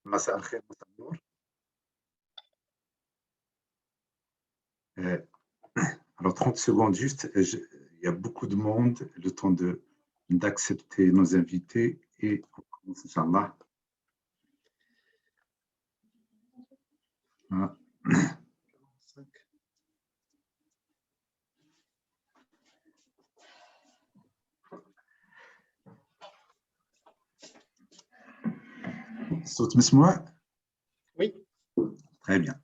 مساء الخير، مساء النور. Euh, alors 30 secondes juste, il y a beaucoup de monde, le temps d'accepter nos invités et on commence, Inch'Allah. Voilà. صوت مسموع؟ Oui. Très bien.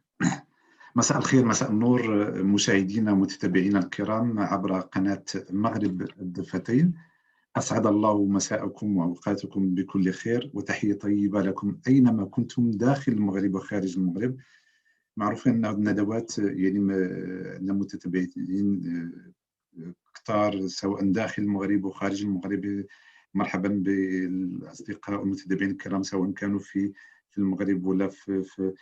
مساء الخير، مساء النور مشاهدينا ومتابعينا الكرام عبر قناة مغرب الضفتين. أسعد الله مساءكم وأوقاتكم بكل خير وتحية طيبة لكم أينما كنتم داخل المغرب وخارج المغرب. معروف أن الندوات يعني عندنا متتبعين كثار سواء داخل المغرب وخارج المغرب. مرحبا بالأصدقاء والمتابعين الكرام سواء كانوا في المغرب ولا في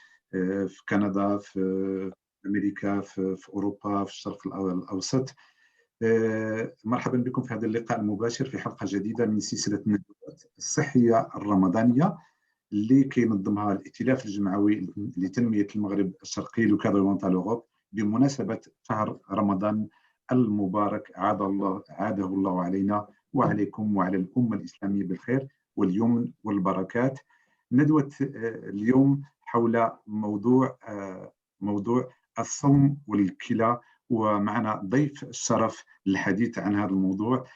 كندا، في أمريكا، في أوروبا، في الشرق الأوسط. مرحبا بكم في هذا اللقاء المباشر في حلقة جديدة من سلسلة الندوات الصحية الرمضانية اللي كينظمها الائتلاف الجمعوي لتنمية المغرب الشرقي لو كادر اورينتال اوروب بمناسبة شهر رمضان المبارك. عاده الله علينا وعليكم وعلى الأمة الإسلامية بالخير واليمن والبركات. ندوة اليوم حول موضوع الصوم والكلى، ومعنا ضيف الشرف للحديث عن هذا الموضوع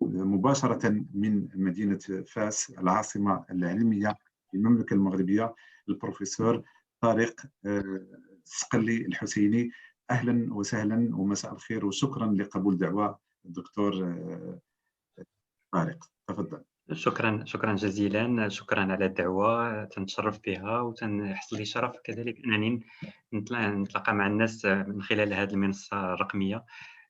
مباشرة من مدينة فاس العاصمة العلمية المملكة المغربية البروفيسور طارق السقلي الحسيني. أهلا وسهلا ومساء الخير وشكرا لقبول دعوة الدكتور طارق، تفضل. شكرا جزيلا، شكرا على الدعوة، تنشرف بها وتنحصل لي شرف كذلك أنني نتلاقى مع الناس من خلال هذه المنصة الرقمية،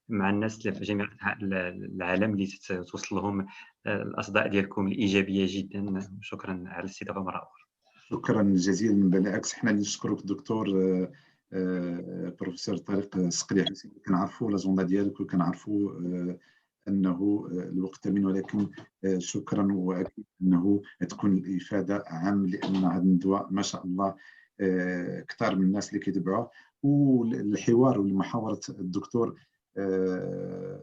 مع الناس في جميع أنحاء العالم اللي توصل لهم الأصداء ديالكم الإيجابية جدا. شكرا على الاستضافة مرة أخرى. شكرا جزيلا. بالعكس احنا اللي نشكرك دكتور بروفيسور طارق السقلي حسين. كنعرفوا لاجوندا ديالك وكنعرفوا انه الوقت ثمين، ولكن شكرا، واكيد انه تكون الافاده عام، لان هذه الندوه ما شاء الله كثار من الناس اللي كيتبعوه. والحوار والمحاوره الدكتور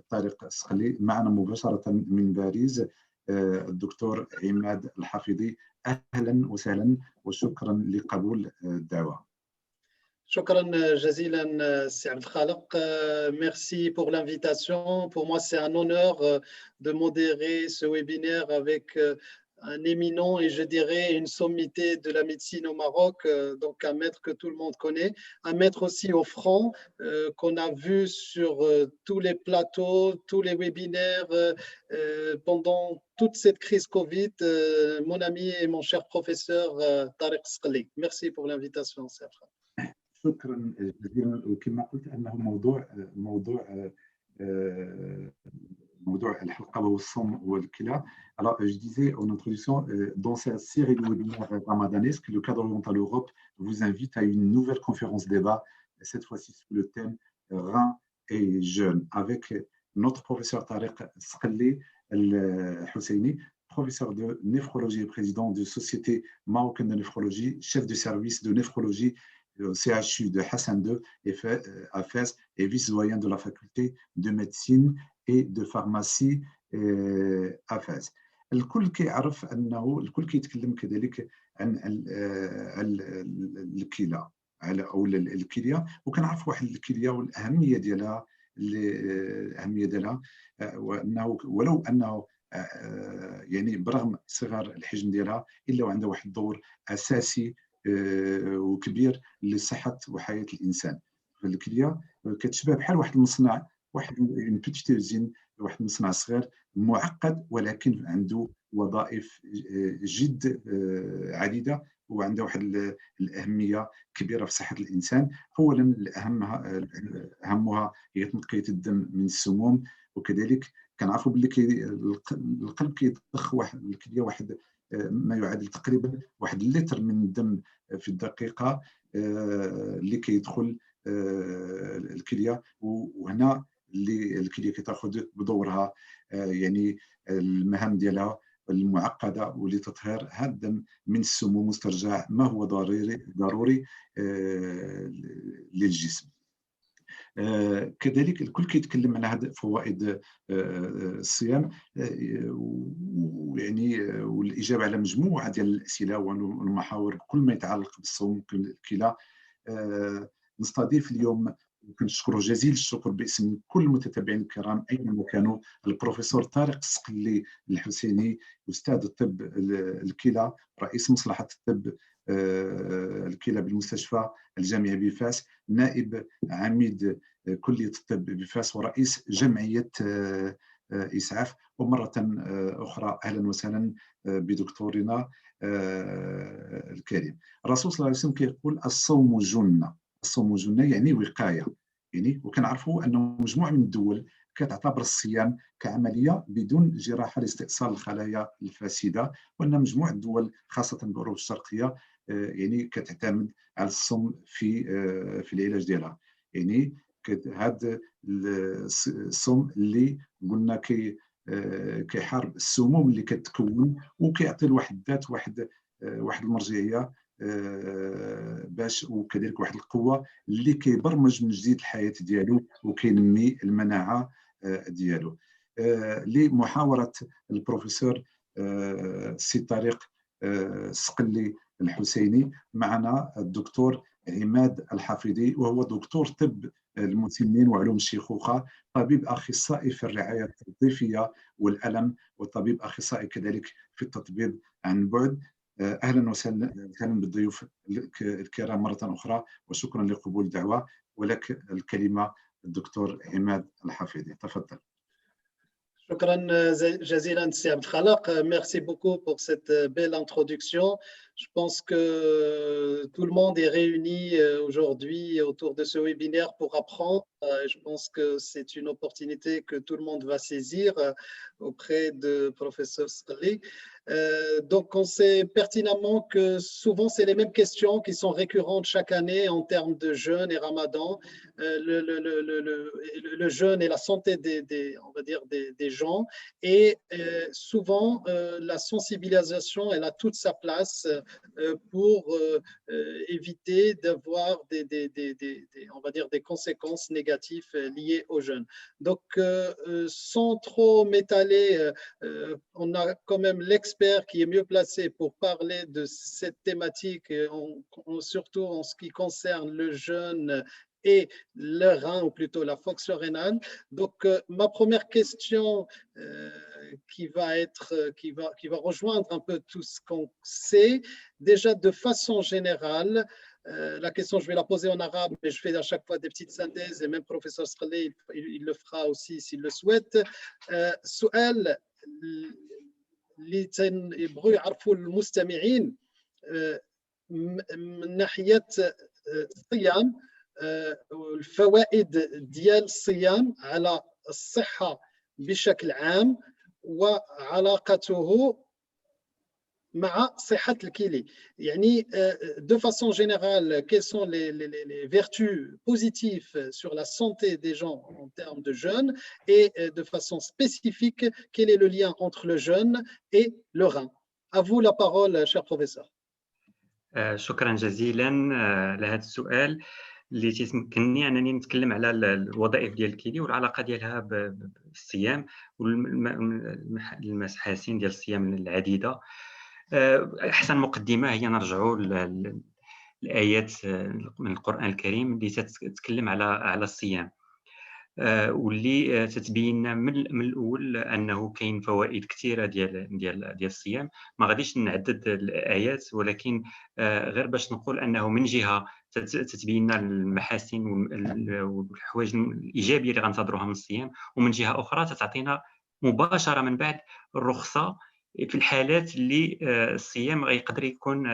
طارق السقلي معنا مباشره من باريس الدكتور عماد الحفيظي. اهلا وسهلا وشكرا لقبول الدعوه. شكرا جزيلا سي عبد الخالق. Merci pour l'invitation. Pour moi, c'est un honneur de modérer ce webinaire avec un éminent et je dirais une sommité de la médecine au Maroc, donc un maître que tout le monde connaît, un maître aussi au front qu'on a vu sur tous les plateaux, tous les webinaires pendant toute cette crise Covid, mon ami et mon cher professeur Tariq Sqli. Merci pour l'invitation, Sir. شكرا جزيلا. وكما قلت انه موضوع الحلقه هو الصوم والكلى. Alors, je disais en introduction, dans cette série de webinaires ramadanesques, le cadre oriental Europe vous invite à une nouvelle conférence débat, cette fois-ci sous le thème rein et jeûne, avec notre professeur Tariq Sqli al-Husseini, professeur de néphrologie et président de Société marocaine de néphrologie, chef de service de néphrologie au CHU de Hassan II à Fès et vice-doyen de la faculté de médecine et de pharmacie à Fès. الكل كيعرف انه الكل كيتكلم كذلك عن الكلى او الكليه، وكنعرف واحد الكليه والاهميه ديالها وانه ولو انه يعني برغم صغر الحجم ديالها الا وعندها واحد الدور اساسي وكبير لصحه وحياه الانسان. الكليه كتشبه بحال واحد المصنع، واحد اون بيتيت اوزين، واحد المصنع صغير معقد ولكن عنده وظائف جد عديده وعنده واحد الاهميه كبيره في صحه الانسان. اولا اهمها هي تنقيه الدم من السموم، وكذلك كنعرفوا باللي القلب كيضخ واحد الكليه واحد ما يعادل تقريبا واحد اللتر من الدم في الدقيقه اللي كيدخل الكليه، وهنا اللي الكليه كتاخذ بدورها يعني المهام ديالها المعقدة ولتطهير هذا الدم من السموم واسترجاع ما هو ضروري للجسم. كذلك الكل كيتكلم على هذه فوائد الصيام، ويعني والاجابه على مجموعه ديال الاسئله والمحاور بكل ما يتعلق بالصوم الكلى. نستضيف اليوم كنشكر جزيل الشكر باسم كل المتتبعين الكرام اينما كانوا البروفيسور طارق السقلي الحسيني، استاذ الطب الكلى، رئيس مصلحه الطب الكلى بالمستشفى الجامعي بفاس، نائب عميد كلية الطب بفاس، ورئيس جمعية إسعاف. ومرة أخرى أهلا وسهلا بدكتورنا الكريم. الرسول صلى الله عليه وسلم كيقول الصوم جنة، الصوم جنة يعني وقاية، يعني وكنعرفوا أنه مجموعة من الدول كتعتبر الصيام كعملية بدون جراحة لاستئصال الخلايا الفاسدة، وأن مجموعة الدول خاصة بأوروبا الشرقية يعني كتعتمد على الصوم في العلاج ديالها. يعني هذا الصوم اللي قلنا كيحارب السموم اللي كتكون وكيعطي لواحد الذات واحد المرجعيه باش، وكذلك واحد القوه اللي كيبرمج من جديد الحياه ديالو وكينمي المناعه ديالو. لمحاوره البروفيسور سي طارق السقلي الحسيني معنا الدكتور عماد الحفيظي، وهو دكتور طب المسنين وعلوم الشيخوخة، طبيب أخصائي في الرعاية التوظيفية والألم، وطبيب أخصائي كذلك في التطبيب عن بعد. أهلا وسهلا بالضيوف الكرام مرة أخرى، وشكرا لقبول الدعوة. ولك الكلمة الدكتور عماد الحفيظي، تفضل. Shukran jazilan, Sir Abd Khalaq. Merci beaucoup pour cette belle introduction. Je pense que tout le monde est réuni aujourd'hui autour de ce webinaire pour apprendre. Je pense que c'est une opportunité que tout le monde va saisir auprès de professeur Sqli. Donc, on sait pertinemment que souvent, c'est les mêmes questions qui sont récurrentes chaque année en termes de jeûne et ramadan. Le jeûne et la santé on va dire des gens. Et souvent, la sensibilisation, elle a toute sa place pour éviter d'avoir on va dire des conséquences négatives liées au jeûne. Donc, sans trop m'étaler, on a quand même l'expert qui est mieux placé pour parler de cette thématique, surtout en ce qui concerne le jeûne et le rein, ou plutôt la fonction rénale. Donc, ma première question qui va rejoindre un peu tout ce qu'on sait, déjà de façon générale, la question, je vais la poser en arabe, mais je fais à chaque fois des petites synthèses, et même professeur Sqli, il le fera aussi s'il le souhaite. سؤال اللي يبغوا يعرفوا المستمعين من ناحية الصيام، الفوائد ديال الصيام على الصحة بشكل عام وعلاقته مع صحة الكلى. يعني de façon générale, quelles sont les vertus positives sur la santé des gens en termes de jeûne, et de façon spécifique, quel est le lien entre le jeûne et le rein. À vous la parole, cher professeur. شكرا جزيلا لهذا السؤال اللي تيمكنني انني نتكلم على الوظائف ديال الكلى والعلاقه ديالها بالصيام والمحاسن ديال الصيام العديده. احسن مقدمه هي نرجعوا الايات من القران الكريم اللي تتكلم على الصيام، واللي تتبين من الاول انه كاين فوائد كثيره ديال الصيام. ما غاديش نعدد الايات، ولكن غير باش نقول انه من جهه تتبين المحاسن والحوايج الايجابيه اللي غنتظروها من الصيام، ومن جهه اخرى تتعطينا مباشره من بعد الرخصه في الحالات اللي الصيام غيقدر يكون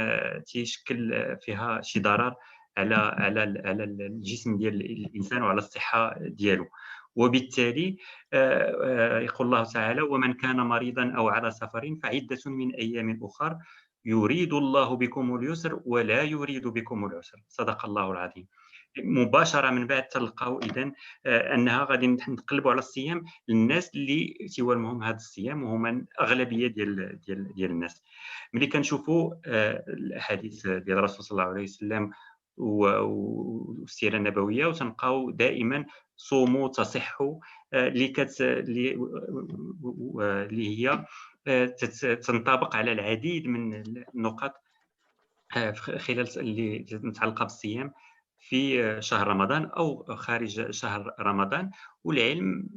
تيشكل فيها شي ضرر على الجسم ديال الانسان وعلى الصحه ديالو. وبالتالي يقول الله تعالى: ومن كان مريضا او على سفر فعده من ايام اخر يريد الله بكم اليسر ولا يريد بكم العسر. صدق الله العظيم. مباشره من بعد تلقاو اذا انها غادي نقلبوا على الصيام للناس اللي تيوالمهم هذا الصيام، وهما الاغلبيه ديال الناس. ملي كنشوفوا الاحاديث ديال الرسول صلى الله عليه وسلم والسيره النبويه، وتنلقاو دائما صوموا تصحوا، اللي هي تنطبق على العديد من النقط خلال اللي متعلقه بالصيام في شهر رمضان او خارج شهر رمضان. والعلم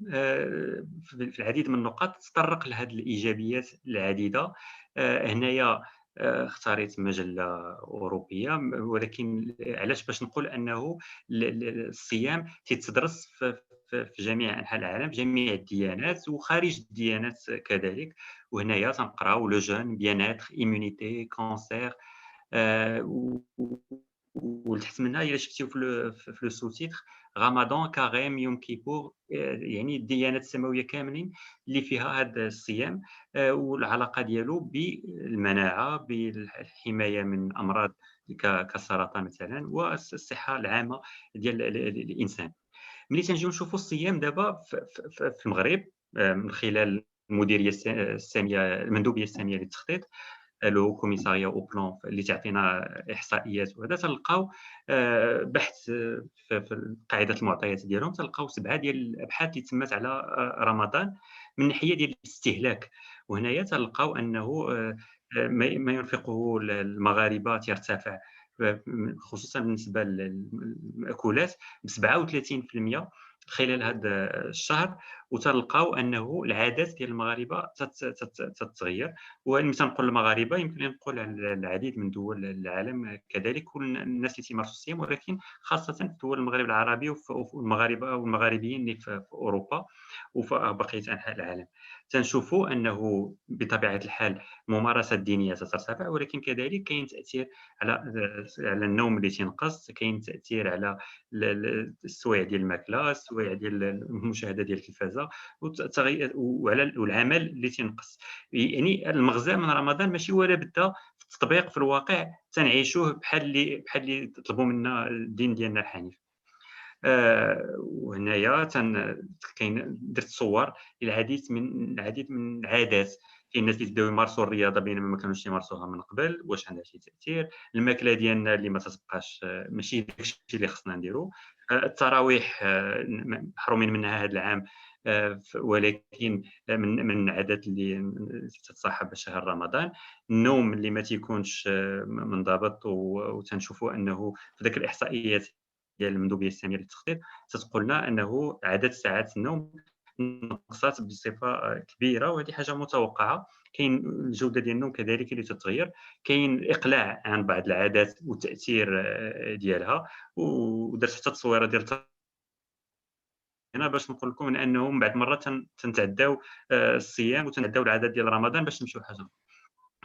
في العديد من النقاط تطرق لهذه الايجابيات العديده. هنايا اختاريت مجله اوروبيه، ولكن علاش؟ باش نقول انه الصيام تيتدرس في جميع انحاء العالم، في جميع الديانات وخارج الديانات كذلك. وهنايا تنقراو لو جون بياناتر ايمونيتي كونسير. ولتحت منها الا شفتيو في لو سو تيتر رمضان كاريم يوم كيبور، يعني الديانات السماويه كاملين اللي فيها هذا الصيام والعلاقه ديالو بالمناعه، بالحمايه من امراض كالسرطان مثلا، والصحه العامه ديال الانسان. ملي تنجيو نشوفوا الصيام دابا في المغرب من خلال المديريه الساميه، المندوبيه الساميه للتخطيط، لو كوميساريا او بلان اللي تعطينا احصائيات، وهذا تلقاو بحث في قاعده المعطيات ديالهم، تلقاو 7 ديال الابحاث اللي تمت على رمضان من ناحيه ديال الاستهلاك. وهنايا تلقاو انه ما ينفقه المغاربه ترتفع، خصوصا بالنسبه للمأكولات ب 37% خلال هذا الشهر. وتلقاو انه العادات ديال المغاربه تتغير. وملي تنقول المغاربه يمكن نقول على العديد من دول العالم كذلك، كل الناس اللي تيمارسوا الصيام، ولكن خاصه في دول المغرب العربي والمغاربه والمغاربيين اللي في اوروبا وفي بقيه انحاء العالم. تنشوفوا انه بطبيعه الحال الممارسه الدينيه تترتفع، ولكن كذلك كاين تاثير على النوم اللي تنقص، كاين تاثير على السويع ديال الماكله، السويع ديال المشاهده ديال التلفازه، وعلى العمل اللي تنقص. يعني المغزى من رمضان ماشي ولا بدا في التطبيق في الواقع، تنعيشوه بحال اللي طلبوا منا الدين ديالنا الحنيف. وهنايا كاين درت صور للعديد من العادات. كاين الناس اللي بداو يمارسوا الرياضه بينما ما كانوش يمارسوها من قبل، واش عندها شي تاثير؟ الماكله ديالنا اللي ما تتبقاش ماشي داكشي اللي خصنا نديرو. التراويح محرومين منها هذا العام، ولكن من العادات اللي تتصاحب شهر رمضان. النوم اللي ما تيكونش منضبط، وتنشوفوا انه في ذاك الاحصائيات ديال المندوبيه الساميه للتخطيط تتقول لنا انه عدد ساعات النوم نقصات بصفه كبيره، وهذه حاجه متوقعه. كاين الجوده ديال النوم كذلك اللي تتغير، كاين الاقلاع عن بعض العادات والتاثير ديالها. ودرت حتى تصويره ديال هنا باش نقول لكم من انه من بعد مره تنتعداو الصيام وتنتعداو العادات ديال رمضان باش نمشيو حاجه.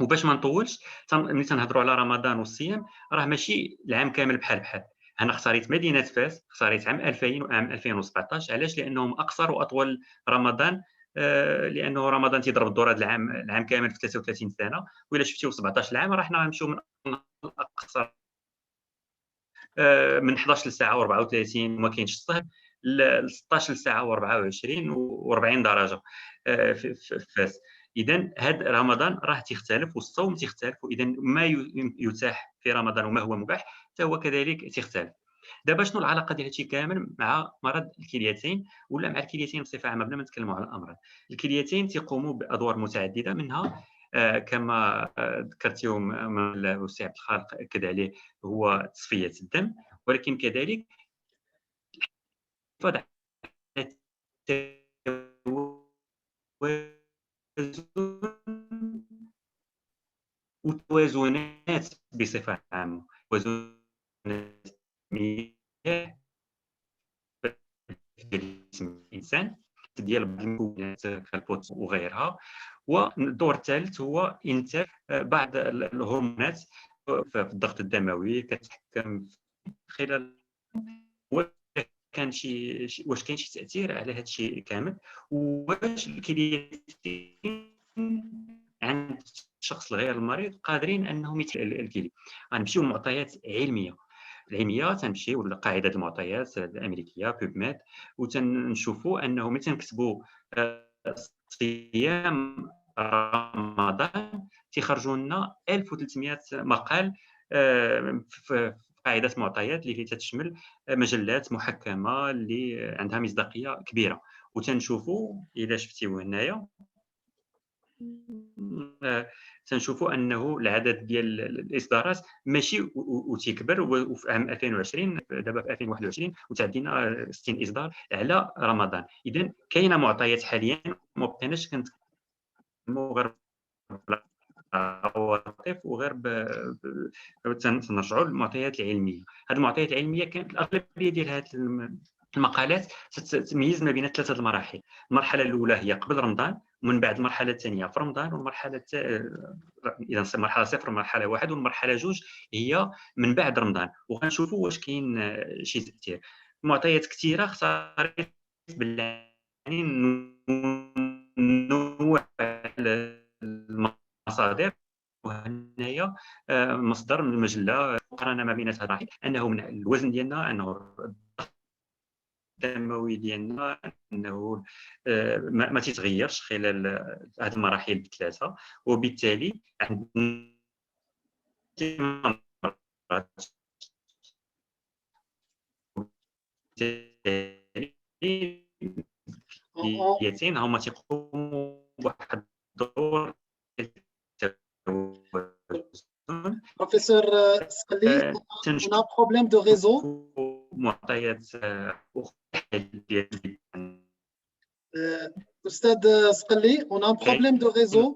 وباش ما نطولش، ملي تنهضروا على رمضان والصيام راه ماشي العام كامل بحال. انا اختاريت مدينه فاس، اختاريت عام 2000 وعام 2017. علاش؟ لانهم اقصر واطول رمضان. لانه رمضان تيضرب الدور هذا العام كامل في 33 سنه، والا شفتيو 17 عام راه حنا غنمشيو من الاقصر من 11 ساعه و34 وما كاينش الصهد، ل 16 ساعه و24 و40 درجه في فاس. اذا هذا رمضان راه تيختلف والصوم تيختلف، اذا ما يتاح في رمضان وما هو مباح فهو كذلك تيختلف. دابا شنو العلاقه ديال هادشي كامل مع مرض الكليتين ولا مع الكليتين بصفه عامه بلا ما نتكلموا على الامراض؟ الكليتين تيقوموا بادوار متعدده، منها كما ذكرتيو من السي عبد الخالق اكد عليه هو تصفيه الدم، ولكن كذلك الحفاظ على والتوازنات بصفه عامه، توازنات المياه في جسم الانسان ديال المكونات كالبوت وغيرها. والدور الثالث هو انتاج بعض الهرمونات في الضغط الدموي كتحكم خلال واش كاين شي تاثير على هذا الشيء كامل؟ واش الكليتين عند الشخص الغير المريض قادرين انهم الكلي. غنمشيو لمعطيات علميه تنمشيو لقاعده المعطيات الامريكيه بوبميد وتنشوفوا انه ملي تنكتبوا صيام رمضان تيخرجوا لنا 1300 مقال في قاعده معطيات اللي تتشمل مجلات محكمه اللي عندها مصداقيه كبيره. وتنشوفوا اذا شفتيوه هنايا تنشوفوا انه العدد ديال الاصدارات ماشي وتيكبر. وفي عام 2020 دابا في 2021 وتعدينا 60 اصدار على رمضان. اذا كاينه معطيات حاليا ما بقيناش كنتكلموا غير عواطف وغير تنرجعوا للمعطيات العلميه. هذه المعطيات العلميه كانت الاغلبيه ديال هذه المقالات تتميز ما بين ثلاثه المراحل. المرحله الاولى هي قبل رمضان، ومن بعد المرحله الثانيه في رمضان، والمرحله اذا مرحله صفر مرحله واحد، والمرحله جوج هي من بعد رمضان. وغنشوفوا واش كاين شي تاثير. معطيات كثيره اختاريت يعني نوع المصادر. وهنايا مصدر من المجله قرانا ما بين هذه المراحل انه من الوزن ديالنا، انه الدموي ديالنا، انه ما تيتغيرش خلال هذه المراحل الثلاثه. وبالتالي عندنا هما تيقوموا بواحد الدور. Professeur Sqali, on a un problème de réseau. Ustad Sqali, on a un problème de réseau.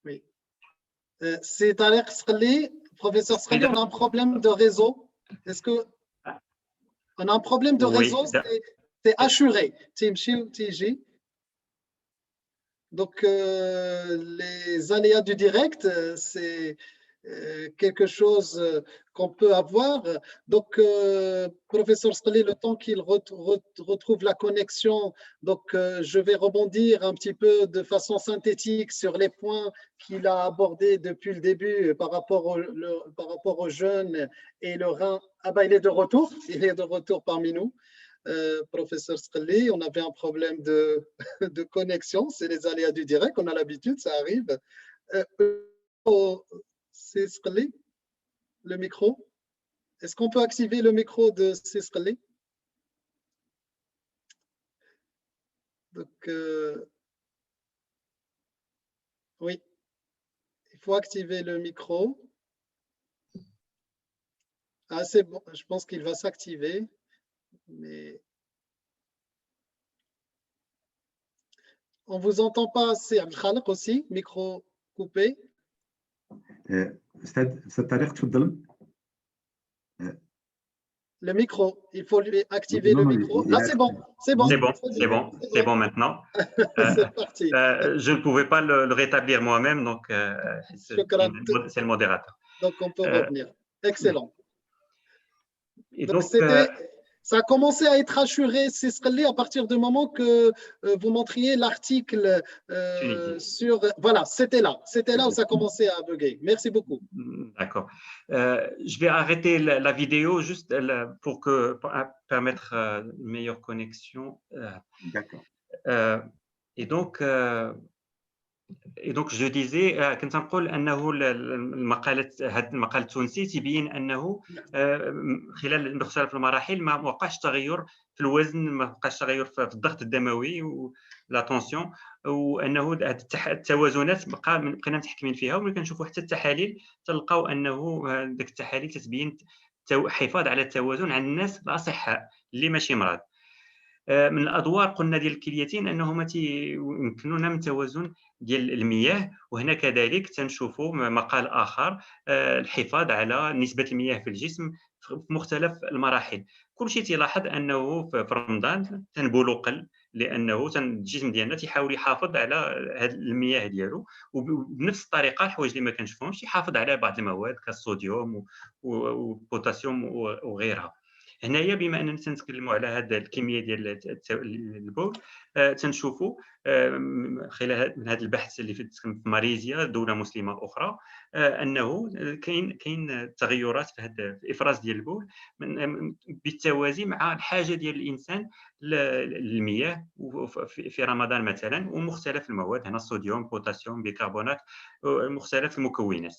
Oui. C'est Tariq Sqali, professeur Sqali, on a un problème de réseau. Est-ce que on a un problème de réseau? C'est assuré. TG. Donc, les aléas du direct, c'est quelque chose qu'on peut avoir. Donc, professeur Sqali, le temps qu'il retrouve la connexion, donc je vais rebondir un petit peu de façon synthétique sur les points qu'il a abordés depuis le début par rapport aux jeunes et le rein. Ah ben, il est de retour. Il est de retour parmi nous. Professeur Sqali, on avait un problème de connexion, c'est les aléas du direct, on a l'habitude, ça arrive. C'est Sqali, le micro. Est-ce qu'on peut activer le micro de Sqali? Donc, oui, il faut activer le micro. Ah, c'est bon, je pense qu'il va s'activer. Mais on ne vous entend pas, c'est Abdelkhalek aussi, micro coupé. أستاذ طارق تفضل. Le micro, il faut lui activer le micro. Là, c'est bon, c'est bon. C'est bon maintenant. C'est parti. Je ne pouvais pas le rétablir moi-même, donc c'est le modérateur. Donc, on peut revenir. Excellent. Et donc ça a commencé à être assuré, c'est Sqali, à partir du moment que vous montriez l'article sur... Voilà, c'était là où ça commençait à bugger. Merci beaucoup. D'accord. Je vais arrêter la vidéo juste pour permettre une meilleure connexion. D'accord. Et donc je disais كنت نقول انه هذا المقال التونسي تبين انه خلال مختلف المراحل ما وقعش تغير في الوزن، ما وقعش تغير في الضغط الدموي ولا تونسيون، وانه التوازنات بقينا متحكمين فيها. وملي كنشوفوا حتى التحاليل تلقاو انه ديك التحاليل تتبين حفاظ على التوازن عند الناس الاصحاء اللي ماشي مرض. من الادوار قلنا ديال الكليتين انه ما يمكننا من توازن ديال المياه. وهنا كذلك تنشوفوا مقال اخر الحفاظ على نسبه المياه في الجسم في مختلف المراحل. كل شيء تلاحظ انه في رمضان تنبولو قل، لانه الجسم ديالنا تيحاول يحافظ على هذه المياه ديالو، وبنفس الطريقه الحوايج اللي ما كنشوفهمش يحافظ على بعض المواد كالصوديوم والبوتاسيوم وغيرها. هنايا بما اننا تنتكلموا على هذه الكميه ديال البول، تنشوفوا خلال من هذا البحث اللي في ماليزيا دوله مسلمه اخرى، انه كاين تغيرات في هذا الافراز ديال البول بالتوازي مع الحاجه ديال الانسان للمياه في رمضان مثلا، ومختلف المواد هنا الصوديوم، بوتاسيوم، بيكربونات، مختلف المكونات.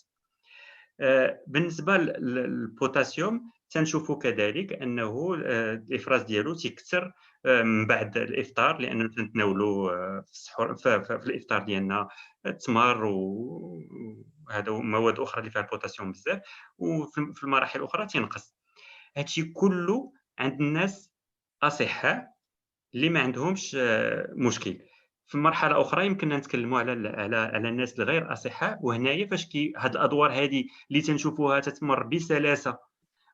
بالنسبه للبوتاسيوم تنشوفوا كذلك انه الافراز ديالو تيكثر من بعد الافطار، لانه تنتناولوا في السحور في الافطار ديالنا التمر وهذا مواد اخرى اللي فيها البوتاسيوم بزاف، وفي المراحل الاخرى تينقص. هادشي كله عند الناس اصحاء اللي ما عندهمش مشكل. في مرحله اخرى يمكننا نتكلموا على الناس الغير اصحاء، وهنايا فاش هاد الادوار هذه اللي تنشوفوها تتمر بسلاسه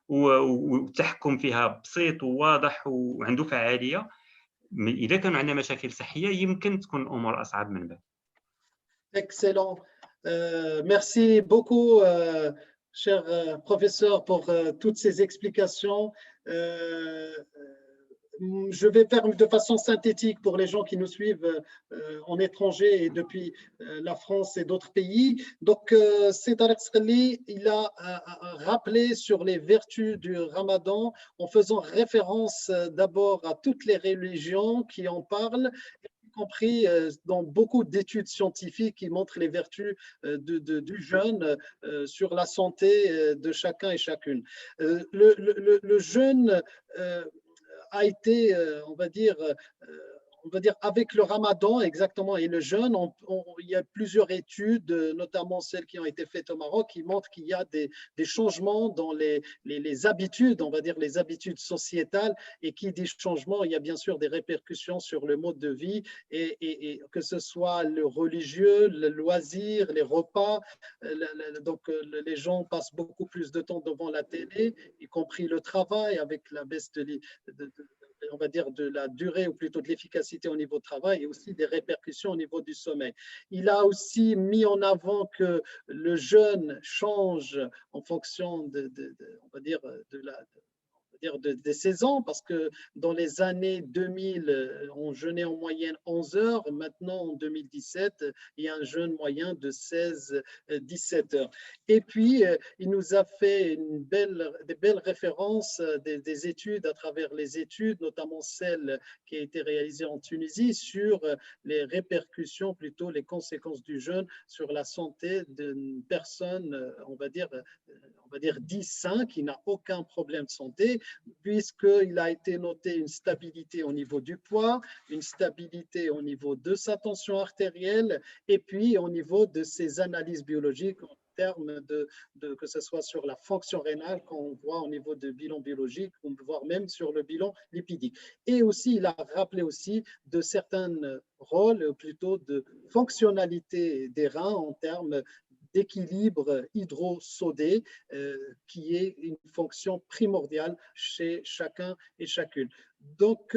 والتحكم فيها بسيط وواضح وعنده فعاليه، اذا كان عندنا مشاكل صحيه يمكن تكون الامور اصعب من بعد. Excellent. Merci beaucoup, cher professeur, pour toutes ces explications. Je vais faire de façon synthétique pour les gens qui nous suivent en étranger et depuis la France et d'autres pays. Donc, c'est Tariq Sqali, il a rappelé sur les vertus du Ramadan en faisant référence d'abord à toutes les religions qui en parlent, y compris dans beaucoup d'études scientifiques qui montrent les vertus du jeûne sur la santé de chacun et chacune. Le jeûne a été, on va dire, avec le Ramadan exactement et le jeûne, il y a plusieurs études, notamment celles qui ont été faites au Maroc, qui montrent qu'il y a des changements dans les habitudes, on va dire les habitudes sociétales, et qui dit changement, il y a bien sûr des répercussions sur le mode de vie, et que ce soit le religieux, le loisir, les repas. Donc les gens passent beaucoup plus de temps devant la télé, y compris le travail, avec la baisse on va dire de la durée ou plutôt de l'efficacité au niveau du travail, et aussi des répercussions au niveau du sommeil. Il a aussi mis en avant que le jeûne change en fonction on va dire des saisons, parce que dans les années 2000, on jeûnait en moyenne 11 heures. Maintenant, en 2017, il y a un jeûne moyen de 16-17 heures. Et puis, il nous a fait des belles références, des études à travers les études, notamment celle qui a été réalisée en Tunisie sur les répercussions, plutôt les conséquences du jeûne sur la santé d'une personne, on va dire 10-5, qui n'a aucun problème de santé, puisqu'il a été noté une stabilité au niveau du poids, une stabilité au niveau de sa tension artérielle, et puis au niveau de ses analyses biologiques en termes que ce soit sur la fonction rénale, qu'on voit au niveau de bilan biologique, voire même sur le bilan lipidique. Et aussi, il a rappelé aussi de certains rôles, plutôt de fonctionnalité des reins en termes d'équilibre hydrosodé, qui est une fonction primordiale chez chacun et chacune. Donc,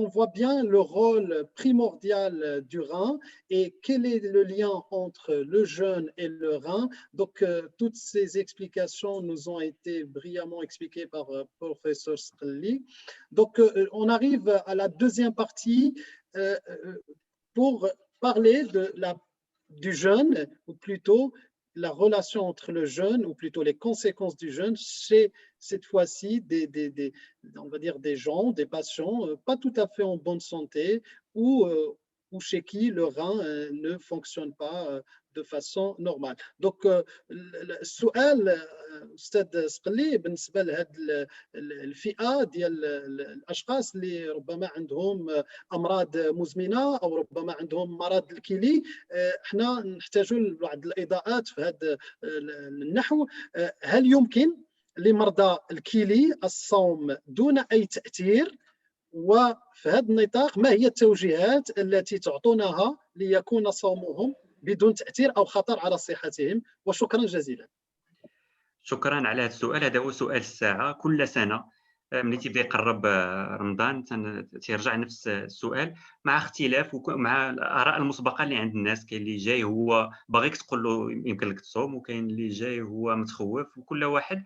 on voit bien le rôle primordial du rein et quel est le lien entre le jeûne et le rein. Donc, toutes ces explications nous ont été brillamment expliquées par professeur Sqali. Donc, on arrive à la deuxième partie pour parler du jeûne, ou plutôt la relation entre le jeûne, ou plutôt les conséquences du jeûne chez cette fois-ci on va dire des gens, des patients pas tout à fait en bonne santé, ou chez qui le rein ne fonctionne pas de façon normale. Donc السؤال أستاذ سقلي بالنسبة لهذه الفئة ديال الأشخاص اللي ربما عندهم أمراض مزمنة أو ربما عندهم مرض الكلي، احنا نحتاج لبعض الإضاءات في هذا النحو. هل يمكن لمرضى الكلي الصوم دون أي تأثير؟ وفي هذا النطاق ما هي التوجيهات التي تعطونها ليكون صومهم بدون تأثير أو خطر على صحتهم؟ وشكرا جزيلا. شكرا على هذا السؤال. هذا هو سؤال الساعة. كل سنة ملي تيبدا يقرب رمضان تيرجع نفس السؤال، مع اختلاف مع الاراء المسبقه اللي عند الناس. كاين اللي جاي هو باغيك تقول له يمكن لك تصوم، وكاين اللي جاي هو متخوف، وكل واحد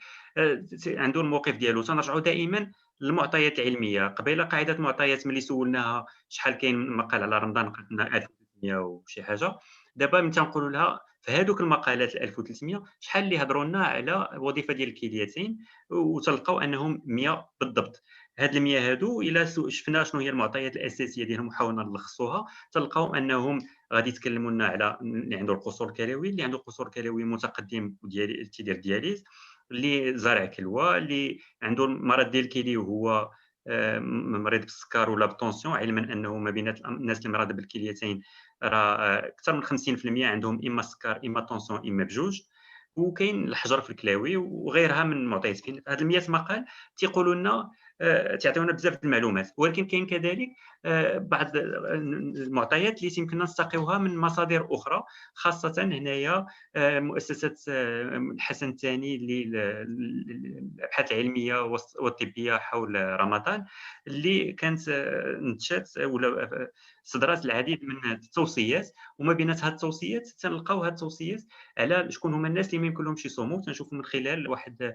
عنده الموقف ديالو. تنرجعوا دائما للمعطيات العلميه. قبيله قاعده معطيات ملي سولناها شحال كاين مقال على رمضان قالت لنا 1300 وشي حاجه. دابا ملي تنقولوا لها في هذوك المقالات 1300 شحال اللي هضروا لنا على الوظيفه ديال الكليتين، وتلقاو انهم 100 بالضبط. هاد ال 100 هادو الا شفنا شنو هي المعطيات الاساسيه ديالهم وحاولنا نلخصوها، تلقاو انهم غادي يتكلموا لنا على اللي عنده القصور الكلوي، اللي عنده قصور كلوي متقدم وديال تيدير دياليز، اللي زارع كلوه، اللي عنده المرض ديال الكلي وهو مريض بالسكر ولا بالطونسيون، علما انه ما بين الناس اللي مرضى بالكليتين راه اكثر من 50% عندهم اما سكر اما طونسيون اما بجوج. وكاين الحجر في الكلاوي وغيرها من المعطيات. كاين هاد 100 مقال تيقولوا لنا تعطيونا بزاف المعلومات، ولكن كاين كذلك بعض المعطيات اللي يمكننا نستقيوها من مصادر اخرى، خاصه هنايا مؤسسه الحسن الثاني للابحاث العلميه والطبيه حول رمضان، اللي كانت نتشات ولا صدرات العديد من التوصيات. وما بين هاد التوصيات تنلقاو هاد التوصيات على شكون هما الناس اللي ما يمكن لهمش يصوموا. تنشوفوا من خلال واحد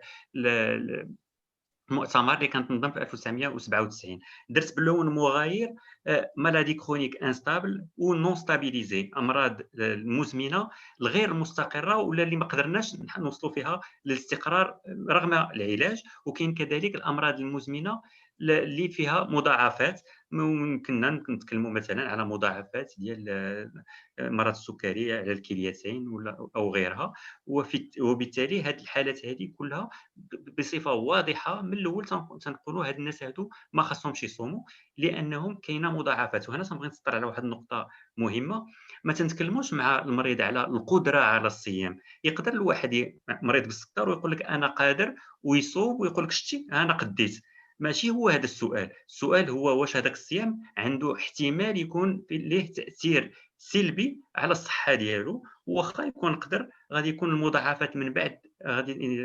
المؤتمر اللي كان تنظم في 1997 درت باللون مغاير مالادي كرونيك انستابل و نون ستابيليزي، امراض المزمنه الغير مستقره ولا اللي ما قدرناش نوصلوا فيها للاستقرار رغم العلاج. وكاين كذلك الامراض المزمنه اللي فيها مضاعفات. ممكننا نتكلموا مثلا على مضاعفات ديال مرض السكري على الكليتين ولا او غيرها. وبالتالي هذه الحالات هذه كلها بصفه واضحه من الاول تنقولوا هاد الناس هادو ما خاصهمش يصوموا، لانهم كاينه مضاعفات. وهنا تنبغي نسطر على واحد النقطه مهمه. ما تنتكلموش مع المريض على القدره على الصيام. يقدر الواحد مريض بالسكر ويقول لك انا قادر ويصوم، ويقول لك شتي انا قديت. ماشي هو هذا السؤال. السؤال هو واش هذاك الصيام عنده احتمال يكون ليه تاثير سلبي على الصحه ديالو، واخا يكون قدر غادي يكون المضاعفات من بعد غادي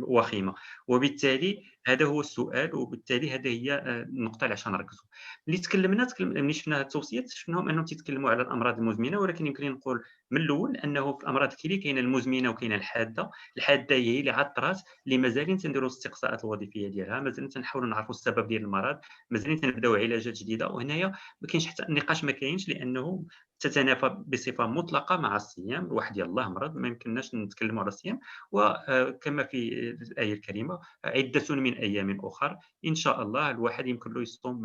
وخيمه. وبالتالي هذا هو السؤال، وبالتالي هذه هي النقطه اللي عشان نركزوا. ملي تكلمنا ملي شفنا التوصيات شفناهم انهم تيتكلموا على الامراض المزمنه، ولكن يمكن نقول من الاول انه في الامراض الكلي كاينه المزمنه وكاينه الحاده. الحاده هي اللي عطرات اللي مازالين تنديروا الاستقصاءات الوظيفيه ديالها، مازالين تنحاولوا نعرفوا السبب ديال المرض، مازالين تنبداو علاجات جديده. وهنايا ما كاينش حتى النقاش، ما كاينش، لانه تتنافى بصفه مطلقه مع الصيام. الواحد يلاه مرض ما يمكنناش نتكلموا على الصيام. وكما في الايه الكريمه عده من ايام اخر ان شاء الله الواحد يمكن له يصوم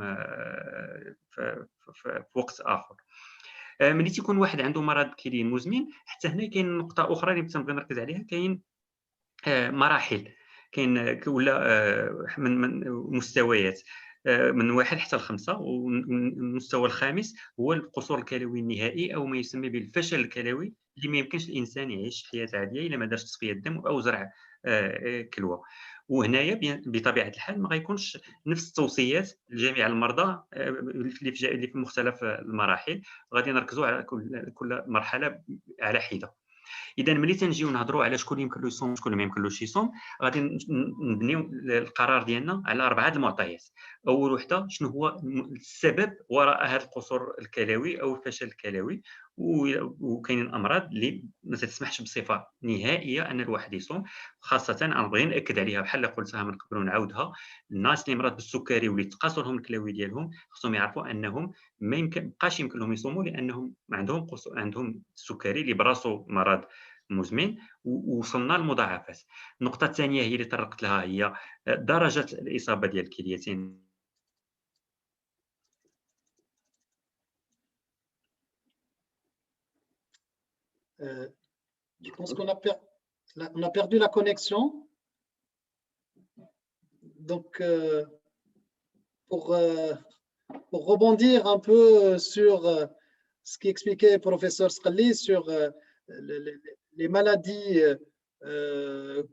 في وقت اخر. ملي تيكون واحد عنده مرض كلي مزمن، حتى هنا كاين نقطه اخرى اللي تنبغي نركز عليها. كاين مراحل، كاين ولا من مستويات من 1 حتى ل5. والمستوى الخامس هو القصور الكلوي النهائي، او ما يسمى بالفشل الكلوي، اللي ما يمكنش الانسان يعيش حياه عاديه الا ما دارش تصفيه الدم او زرع كلوه. وهنايا بطبيعه الحال ما غيكونش نفس التوصيات لجميع المرضى اللي في مختلف المراحل. غادي نركزوا على كل مرحله على حده. اذا ملي تنجيو نهضروا على شكون يمكن له يصوم وشكون ما يمكنلوش يصوم، غادي نبنيو القرار ديالنا على 4 المعطيات. اول وحده شنو هو السبب وراء هذا القصور الكلوي او الفشل الكلوي. وكاين الامراض اللي ما تسمحش بصفه نهائيه ان الواحد يصوم، خاصه انا بغي ناكد عليها بحال اللي قلتها من قبل ونعاودها. الناس اللي مرض بالسكري واللي تقاصوا لهم الكلوي ديالهم خصهم يعرفوا انهم ما بقاش يمكن لهم يصوموا، لانهم عندهم السكري اللي براسو مرض مزمن ووصلنا للمضاعفات. النقطه الثانيه هي اللي طرقت لها، هي درجه الاصابه ديال الكليتين. Je pense qu'on a perdu la connexion. Donc, pour rebondir un peu sur ce qu'expliquait le professeur Sqali sur les maladies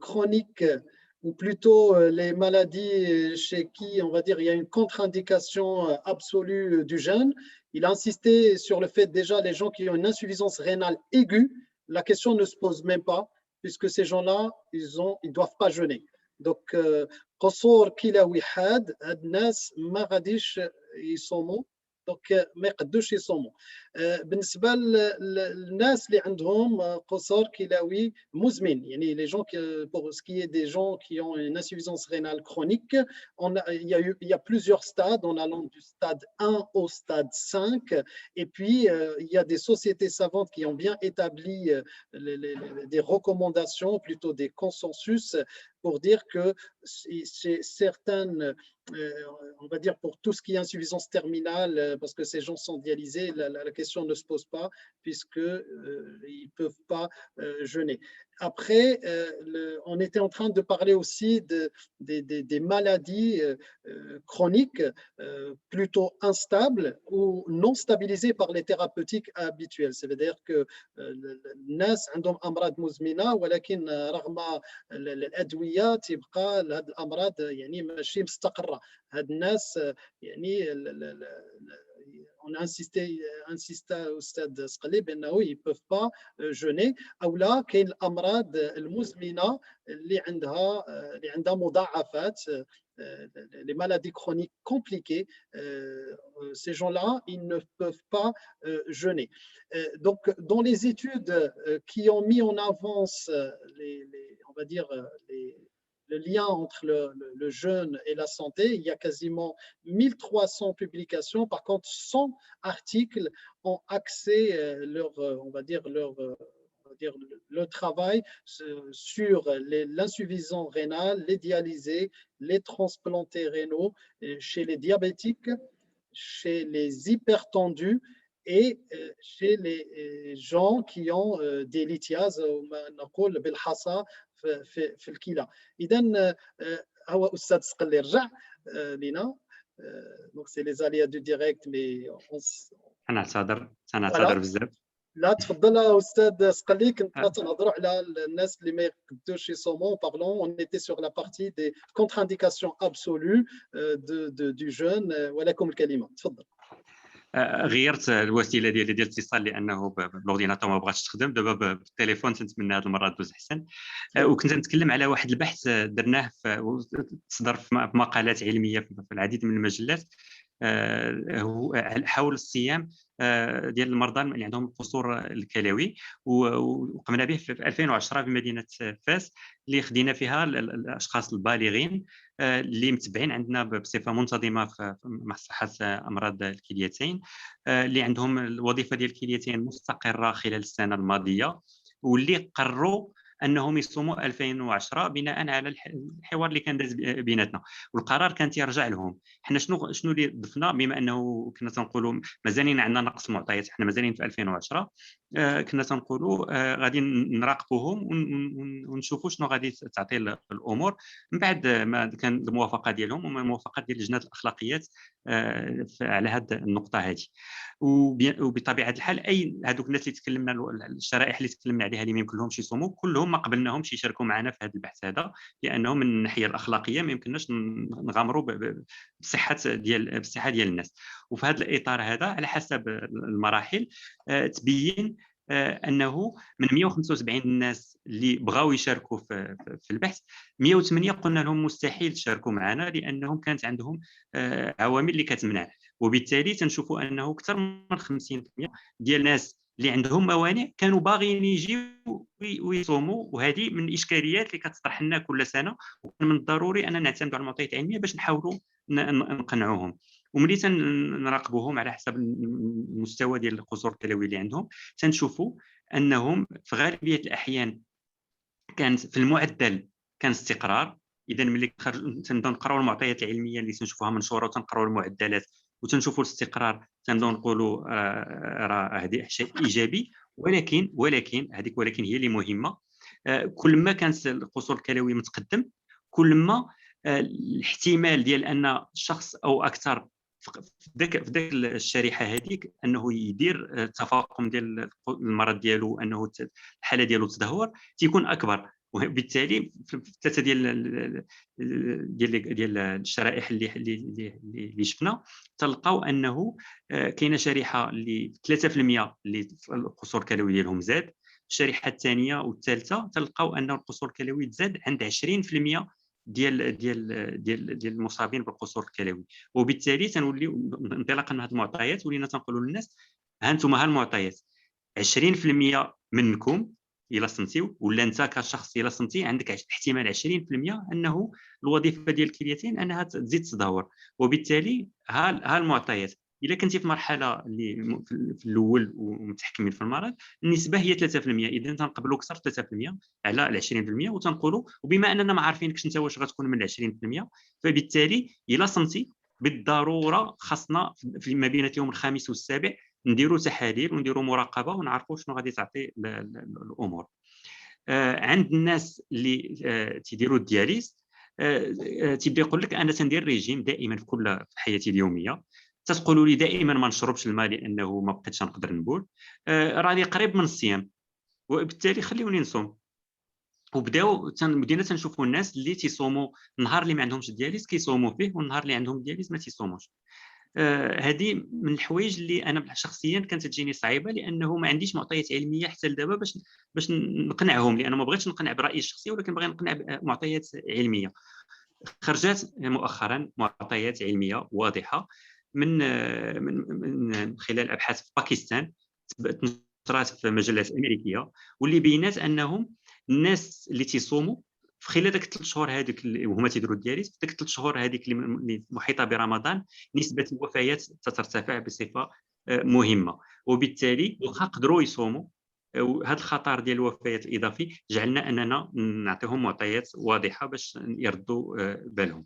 chroniques, ou plutôt les maladies chez qui, on va dire, il y a une contre-indication absolue du jeûne. Il a insisté sur le fait déjà les gens qui ont une insuffisance rénale aiguë, la question ne se pose même pas, puisque ces gens-là, ils doivent pas jeûner. Donc, قصور كلوي حاد، هاد الناس ما غاديش يصوموا، دونك ما يقدوش يصوموا. بالنسبه للناس اللي عندهم قصور كلوي مزمن، يعني les gens pour ce qui est des gens qui ont une insuffisance rénale chronique, il y a plusieurs stades en allant du stade 1 au stade 5, et puis il y a des sociétés savantes qui ont bien établi des recommandations, plutôt des consensus, pour dire que chez certaines, on va dire pour tout ce qui est insuffisance terminale, parce que ces gens sont dialysés, la question ne se pose pas puisqu'ils ne peuvent pas jeûner. Après, on était en train de parler aussi des maladies chroniques plutôt instables ou non stabilisées par les thérapeutiques habituelles. Ça veut dire que الناس عندهم أمراض مزمنة ولكن رغم الأدوية تبقى هذه الأمراض يعني ماشي مستقرة. هاد الناس يعني on a insisté أستاذ سقلي بأنه ils peuvent pas jeûner. أو لا كاين الأمراض المزمنة اللي عندها مضاعفات، les maladies chroniques compliquées, ces gens-là, ils ne peuvent pas jeûner. Donc, dans les études qui ont mis en avance on va dire, le lien entre le jeûne et la santé, il y a quasiment 1300 publications. Par contre, 100 articles ont axé on va dire le travail sur l'insuffisance rénale, les dialysés, les transplantés rénaux, chez les diabétiques, chez les hypertendus et chez les gens qui ont des lithiases, نقول بالحصى في الكلى. إذن هو أستاذ سقلي رجع لينا. Donc c'est les aléas du direct, mais سنعتذر بزاف. لا تفضل استاذ سقلي. كنت تنهضروا على الناس اللي ما يقدوش يصوموا. on était sur la partie des contre-indications absolues du jeûne. ولكم الكلمه، تفضل. غيرت الوسيله ديال الاتصال لانه بالاورديناتور ما بغاش تخدم، دابا بالتليفون تنتمنى هذه المره دوز احسن. وكنت نتكلم على واحد البحث درناه تصدر في مقالات علميه في العديد من المجلات حول الصيام ديال المرضى اللي عندهم قصور الكلوي، وقمنا به في 2010 في مدينه فاس، اللي خدينا فيها الاشخاص البالغين اللي متبعين عندنا بصفه منتظمه في مصحه امراض الكليتين، اللي عندهم الوظيفه ديال الكليتين مستقره خلال السنه الماضيه، واللي قرروا انهم يصوموا 2010 بناء على الحوار اللي كان داز بيناتنا، والقرار كان تيرجع لهم. حنا شنو اللي ضفنا، بما انه كنا تنقولوا مازالين عندنا نقص معطيات، حنا مازالين في 2010 كنا تنقولوا غادي نراقبوهم ونشوفوا شنو غادي تعطي الامور من بعد ما كان الموافقه ديالهم ومن الموافقه ديال لجنه الاخلاقيات على هذه النقطه هذه. وبطبيعه الحال اي هذوك الناس اللي تكلمنا، الشرائح اللي تكلمنا عليها اللي ما يمكن لهمش يصوموا، كلهم ما قبلناهمش يشاركوا معنا في هذا البحث هذا، لانه من الناحيه الاخلاقيه ما يمكنناش نغامروا بالصحه ديال الناس. وفي هذا الاطار هذا على حسب المراحل تبين انه من 175 الناس اللي بغاو يشاركوا في البحث، 108 قلنا لهم مستحيل تشاركوا معنا لانهم كانت عندهم عوامل اللي كتمنع. وبالتالي تنشوفوا انه اكثر من 50% ديال الناس اللي عندهم موانع كانوا باغيين يجيو ويصوموا. وهذه من الاشكاليات اللي كتطرح لنا كل سنه، وكان من الضروري اننا نعتمدوا على المعطيات العلميه باش نحاولوا نقنعوهم. وملي تنراقبوهم على حسب المستوى ديال القصور الكلوي اللي عندهم، تنشوفوا انهم في غالبيه الاحيان كان في المعدل كان استقرار. اذا ملي تنبداو نقراو المعطيات العلميه اللي تنشوفوها منشوره وتنقراو المعدلات وتنشوفوا الاستقرار، تنبداو نقولوا راه هذا شيء ايجابي. ولكن هذيك ولكن هي اللي مهمه. كل ما كانت القصور الكلوي متقدم، كل ما الاحتمال ديال ان شخص او اكثر في ذاك الشريحه هذيك انه يدير تفاقم ديال المرض ديالو، انه الحاله ديالو تدهور، تيكون اكبر. وبالتالي في ثلاثه ديال الشرائح اللي شفنا، تلقاو انه كاينه شريحه اللي 3% اللي القصور الكلوي ديالهم زاد. الشريحه الثانيه والثالثه تلقاو ان القصور الكلوي تزاد عند 20% ديال المصابين بالقصور الكلوي. وبالتالي تنولي انطلاقا من هذه المعطيات ولينا تنقولوا للناس ها انتم ها المعطيات، 20% منكم الا صمتيو، ولا انت كشخص الا صمتي عندك احتمال 20% انه الوظيفه ديال الكليتين انها تزيد تدهور. وبالتالي ها المعطيات. الا كنتي في مرحله اللي في الاول ومتحكمين في المرض، النسبه هي 3%. اذا تنقبلوا اكثر 3% على 20%، وتنقولوا وبما اننا ما عارفينكش انت واش غتكون من 20%، فبالتالي الا صمتي بالضروره خاصنا ما بين اليوم الخامس والسابع نديروا تحاليل ونديروا مراقبه ونعرفوا شنو غادي تعطي الامور. عند الناس اللي تيديروا الدياليز تيبدا يقول لك انا تندير ريجيم دائما في حياتي اليوميه، تتقولوا لي دائما ما نشربش الماء لانه ما بقيتش نقدر نبول، راني قريب من الصيام وبالتالي خليوني نصوم. بدينا تنشوفوا الناس اللي تيصوموا النهار اللي ما عندهمش الدياليز كيصوموا فيه، والنهار اللي عندهم الدياليز ما تيصوموش. هذه من الحوايج اللي انا شخصيا كانت تجيني صعيبه، لانه ما عنديش معطيات علميه حتى لدابا باش نقنعهم، لان ما بغيتش نقنع برايي الشخصي ولكن بغي نقنع بمعطيات علميه. خرجت مؤخرا معطيات علميه واضحه من خلال ابحاث في باكستان نشرات في مجلات امريكيه، واللي بينات انهم الناس اللي تيصوموا في خلال داك 3 شهور هذيك وهما تيديروا الدياليز، في داك 3 شهور هذيك اللي محيطه برمضان نسبه الوفيات تترتفع بصفه مهمه. وبالتالي واخا قدروا يصوموا، هذا الخطر ديال الوفيات الاضافي جعلنا اننا نعطيهم معطيات واضحه باش يردوا بالهم.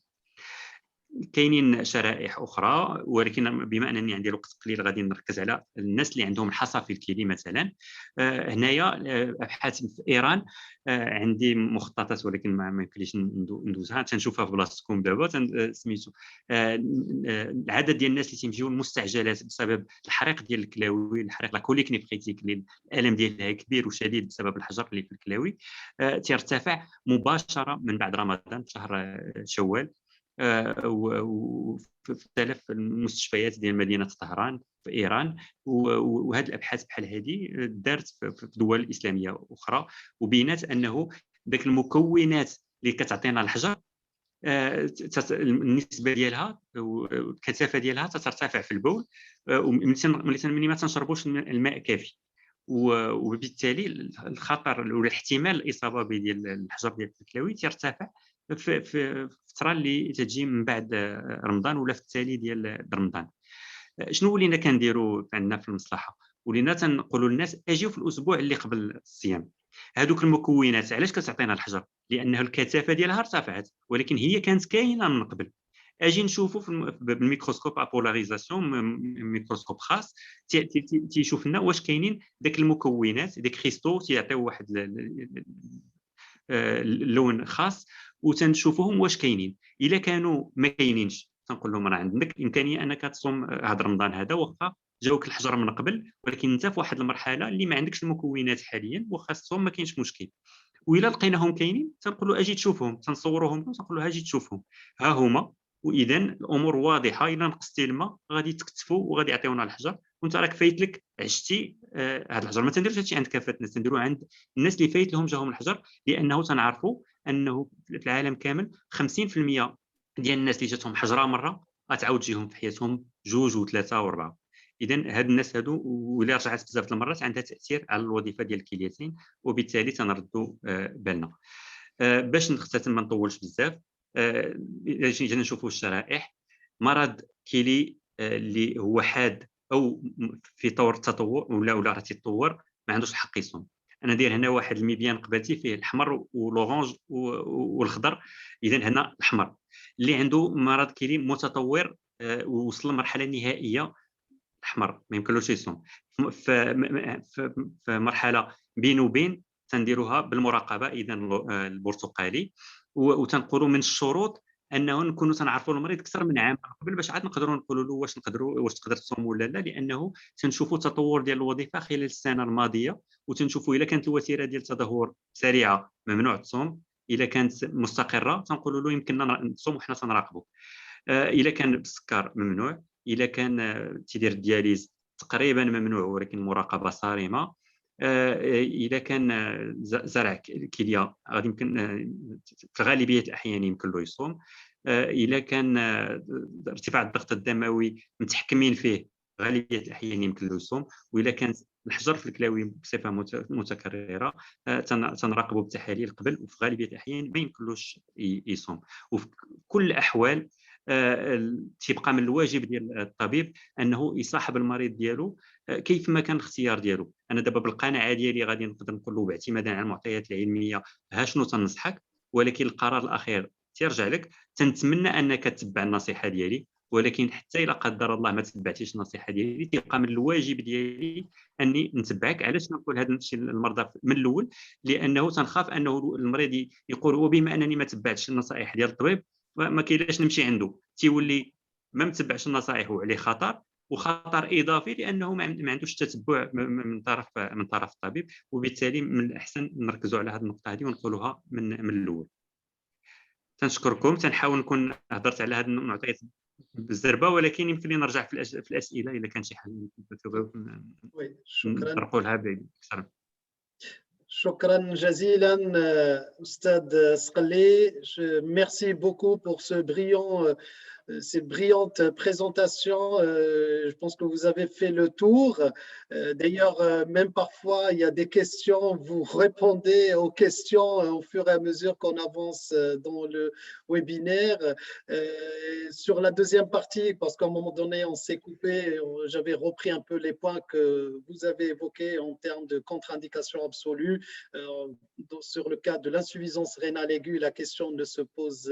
كاينين شرائح اخرى، ولكن بما انني عندي الوقت قليل غادي نركز على الناس اللي عندهم الحصى الكلي مثلا. هنايا ابحاث في ايران، عندي مخططات ولكن ما يمكنليش ندوزها، تنشوفها في بلاصتكم دابا. سميتو العدد ديال الناس اللي تيمشيو المستعجلات بسبب الحريق ديال الكلاوي، الحريق لا كوليك نيفريتيك اللي الالم ديالها كبير وشديد بسبب الحجر اللي في الكلاوي، تيرتفع مباشره من بعد رمضان شهر شوال. وفي ثلاث المستشفيات ديال مدينه طهران في ايران. وهذه الابحاث بحال هذه دارت في دول اسلاميه اخرى، وبينات انه ذاك المكونات اللي كتعطينا الحجر النسبه ديالها والكثافه ديالها تترتفع في البول ملي ما تنشربوش الماء كافي. وبالتالي الخطر ولا الاحتمال الاصابه ديال الحجر ديال الكلاوي تيرتفع في الفتره اللي تجي من بعد رمضان ولا في التالي ديال رمضان. شنو ولينا كنديروا عندنا في المصلحه؟ ولينا تنقولوا للناس اجيو في الاسبوع اللي قبل الصيام. هذوك المكونات علاش كتعطينا الحجر؟ لانه الكثافه ديالها ارتفعت، ولكن هي كانت كاينه من قبل. اجي نشوفوا بالميكروسكوب ابولاريزاسيون، ميكروسكوب خاص تيشوف لنا واش كاينين داك المكونات، داك كريستو تيعطيو واحد اللون خاص، وتنشوفوهم واش كاينين. الا كانوا ما كاينينش تنقول لهم راه عندك امكانيه انك تصوم هذا رمضان هذا واخا جاوك الحجر من قبل، ولكن انت في واحد المرحله اللي ما عندكش المكونات حاليا واخا تصوم ما كاينش مشكل. والا لقيناهم كاينين تنقولوا اجي تشوفهم، تنصوروهم تنقولوا اجي تشوفهم ها هما. واذا الامور واضحه، الا نقصتي الماء غادي تكتفوا وغادي يعطيونا الحجر، وانت راك فايت لك عشتي هذا الحجر. ما تنديروش هادشي عند كافه الناس، تنديروا عند الناس اللي فايت لهم جاهم الحجر، لانه تنعرفوا انه في العالم كامل 50% ديال الناس اللي جاتهم حجره مره غتعاود تجيهم في حياتهم 2 و3 و4. اذا هاد الناس هادو واللي رجعت بزاف المرات عندها تاثير على الوظيفه ديال الكليتين، وبالتالي تنردوا بالنا. باش نختتم ما نطولش بزاف، جينا نشوفوا الشرائح. مرض كيلي اللي هو حاد او في طور التطور ولا راه تيتطور ما عندوش الحق يصوم. انا داير هنا واحد الميبيان قبلتي فيه الاحمر والاورانج والخضر. اذا هنا الاحمر اللي عنده مرض كيلي متطور ووصل لمرحله نهائيه، الاحمر ما يمكنلوش يصوم. في مرحله بين وبين تنديروها بالمراقبه، اذا البرتقالي. وتنقولوا من الشروط انه نكونوا تنعرفوا المريض اكثر من عام قبل باش عاد نقدروا نقولوا له واش تقدر تصوم ولا لا، لانه تنشوفوا التطور ديال الوظيفه خلال السنه الماضيه، وتنشوفوا الا كانت الوتيره ديال التدهور سريعه ممنوع تصوم، الا كانت مستقره تنقولوا له يمكننا نصوم وحنا تنراقبوا. الا كان بالسكر ممنوع، الا كان تيدير الدياليز تقريبا ممنوع ولكن مراقبه صارمه. اذا كان زرع كليه غادي يمكن في غالبيه الاحيان يمكن له يصوم. اذا كان ارتفاع الضغط الدموي متحكمين فيه غالبيه الاحيان يمكن له يصوم. واذا كان الحجر في الكلاوي بصفه متكرره تنراقبوا بالتحاليل قبل، وفي غالبيه الاحيان ما يمكنلوش يصوم. وفي كل الاحوال تيبقى من الواجب ديال الطبيب انه يصاحب المريض ديالو كيفما كان الاختيار ديالو. انا دابا بالقناعه ديالي غادي نقدر نقول له باعتمادا على المعطيات العلميه ها شنو تنصحك، ولكن القرار الاخير تيرجع لك. تنتمنى انك تتبع النصيحه ديالي، ولكن حتى الا قدر الله ما تتبعتيش النصيحه ديالي تيبقى من الواجب ديالي اني نتبعك. علاش نقول هذا الشيء للمرضى من الاول؟ لانه تنخاف انه المريض يقول وبما انني ما تبعتش النصائح ديال الطبيب ما كاينلاش نمشي عنده، تيولي ما متبعش النصائح وعليه خطر، وخطر اضافي لانه ما عندوش تتبع من طرف الطبيب. وبالتالي من الاحسن نركزوا على هذه النقطه هذه ونقولوها من الاول. تنشكركم. تنحاول نكون هضرت على هذه المعطيات بالزربه، ولكن يمكن لي نرجع في الاسئله اذا كان شي حاجه نطرقوا لها باكثر. شكرا جزيلا أستاذ صقلي. Merci beaucoup pour ces brillantes présentations. Je pense que vous avez fait le tour. D'ailleurs, même parfois, il y a des questions. Vous répondez aux questions au fur et à mesure qu'on avance dans le webinaire. Sur la deuxième partie, parce qu'à un moment donné, on s'est coupé, j'avais repris un peu les points que vous avez évoqués en termes de contre-indication absolue. Sur le cas de l'insuffisance rénale aiguë, la question ne se pose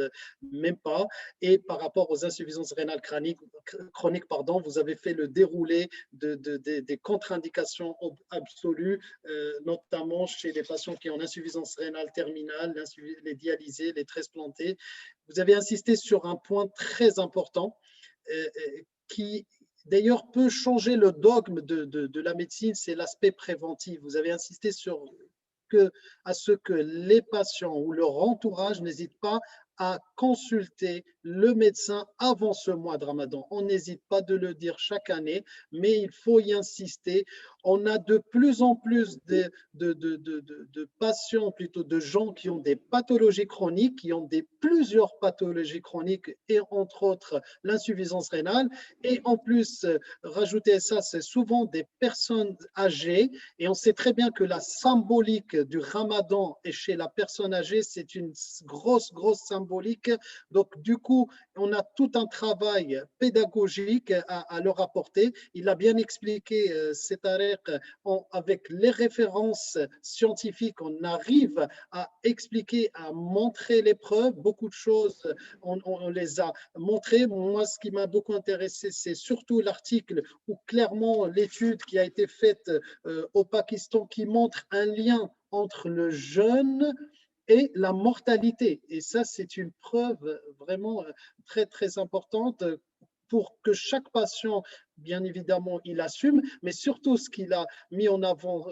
même pas. Et par rapport aux insuffisances rénales chroniques, vous avez fait le déroulé des contre-indications absolues, notamment chez les patients qui ont insuffisance rénale terminale, les dialysés, les transplantés. Vous avez insisté sur un point très important qui d'ailleurs peut changer le dogme de la médecine, c'est l'aspect préventif. Vous avez insisté à ce que les patients ou leur entourage n'hésitent pas à consulter le médecin avant ce mois de Ramadan. On n'hésite pas de le dire chaque année, mais il faut y insister. On a de plus en plus de patients, plutôt de gens qui ont des pathologies chroniques, qui ont plusieurs pathologies chroniques et entre autres l'insuffisance rénale. Et en plus, rajouter ça, c'est souvent des personnes âgées. Et on sait très bien que la symbolique du Ramadan et chez la personne âgée, c'est une grosse symbolique. Donc, du coup, on a tout un travail pédagogique à leur apporter. Il a bien expliqué, cet arrêt, avec les références scientifiques, on arrive à expliquer, à montrer les preuves. Beaucoup de choses, on les a montrées. Moi, ce qui m'a beaucoup intéressé, c'est surtout l'article où clairement l'étude qui a été faite au Pakistan qui montre un lien entre le jeûne et la mortalité. Et ça, c'est une preuve vraiment très importante pour que chaque patient, bien évidemment, il assume, mais surtout ce qu'il a mis en avant,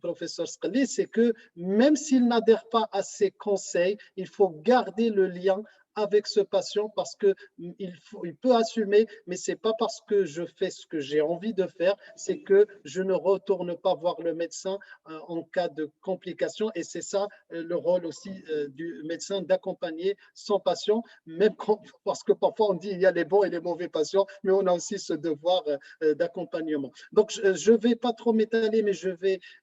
professeur Sqali, c'est que même s'il n'adhère pas à ces conseils, il faut garder le lien avec ce patient parce qu'il peut assumer, mais ce n'est pas parce que je fais ce que j'ai envie de faire, c'est que je ne retourne pas voir le médecin en cas de complications. Et c'est ça le rôle aussi du médecin, d'accompagner son patient, même parce que parfois on dit il y a les bons et les mauvais patients, mais on a aussi ce devoir d'accompagnement. Donc je ne vais pas trop m'étaler, mais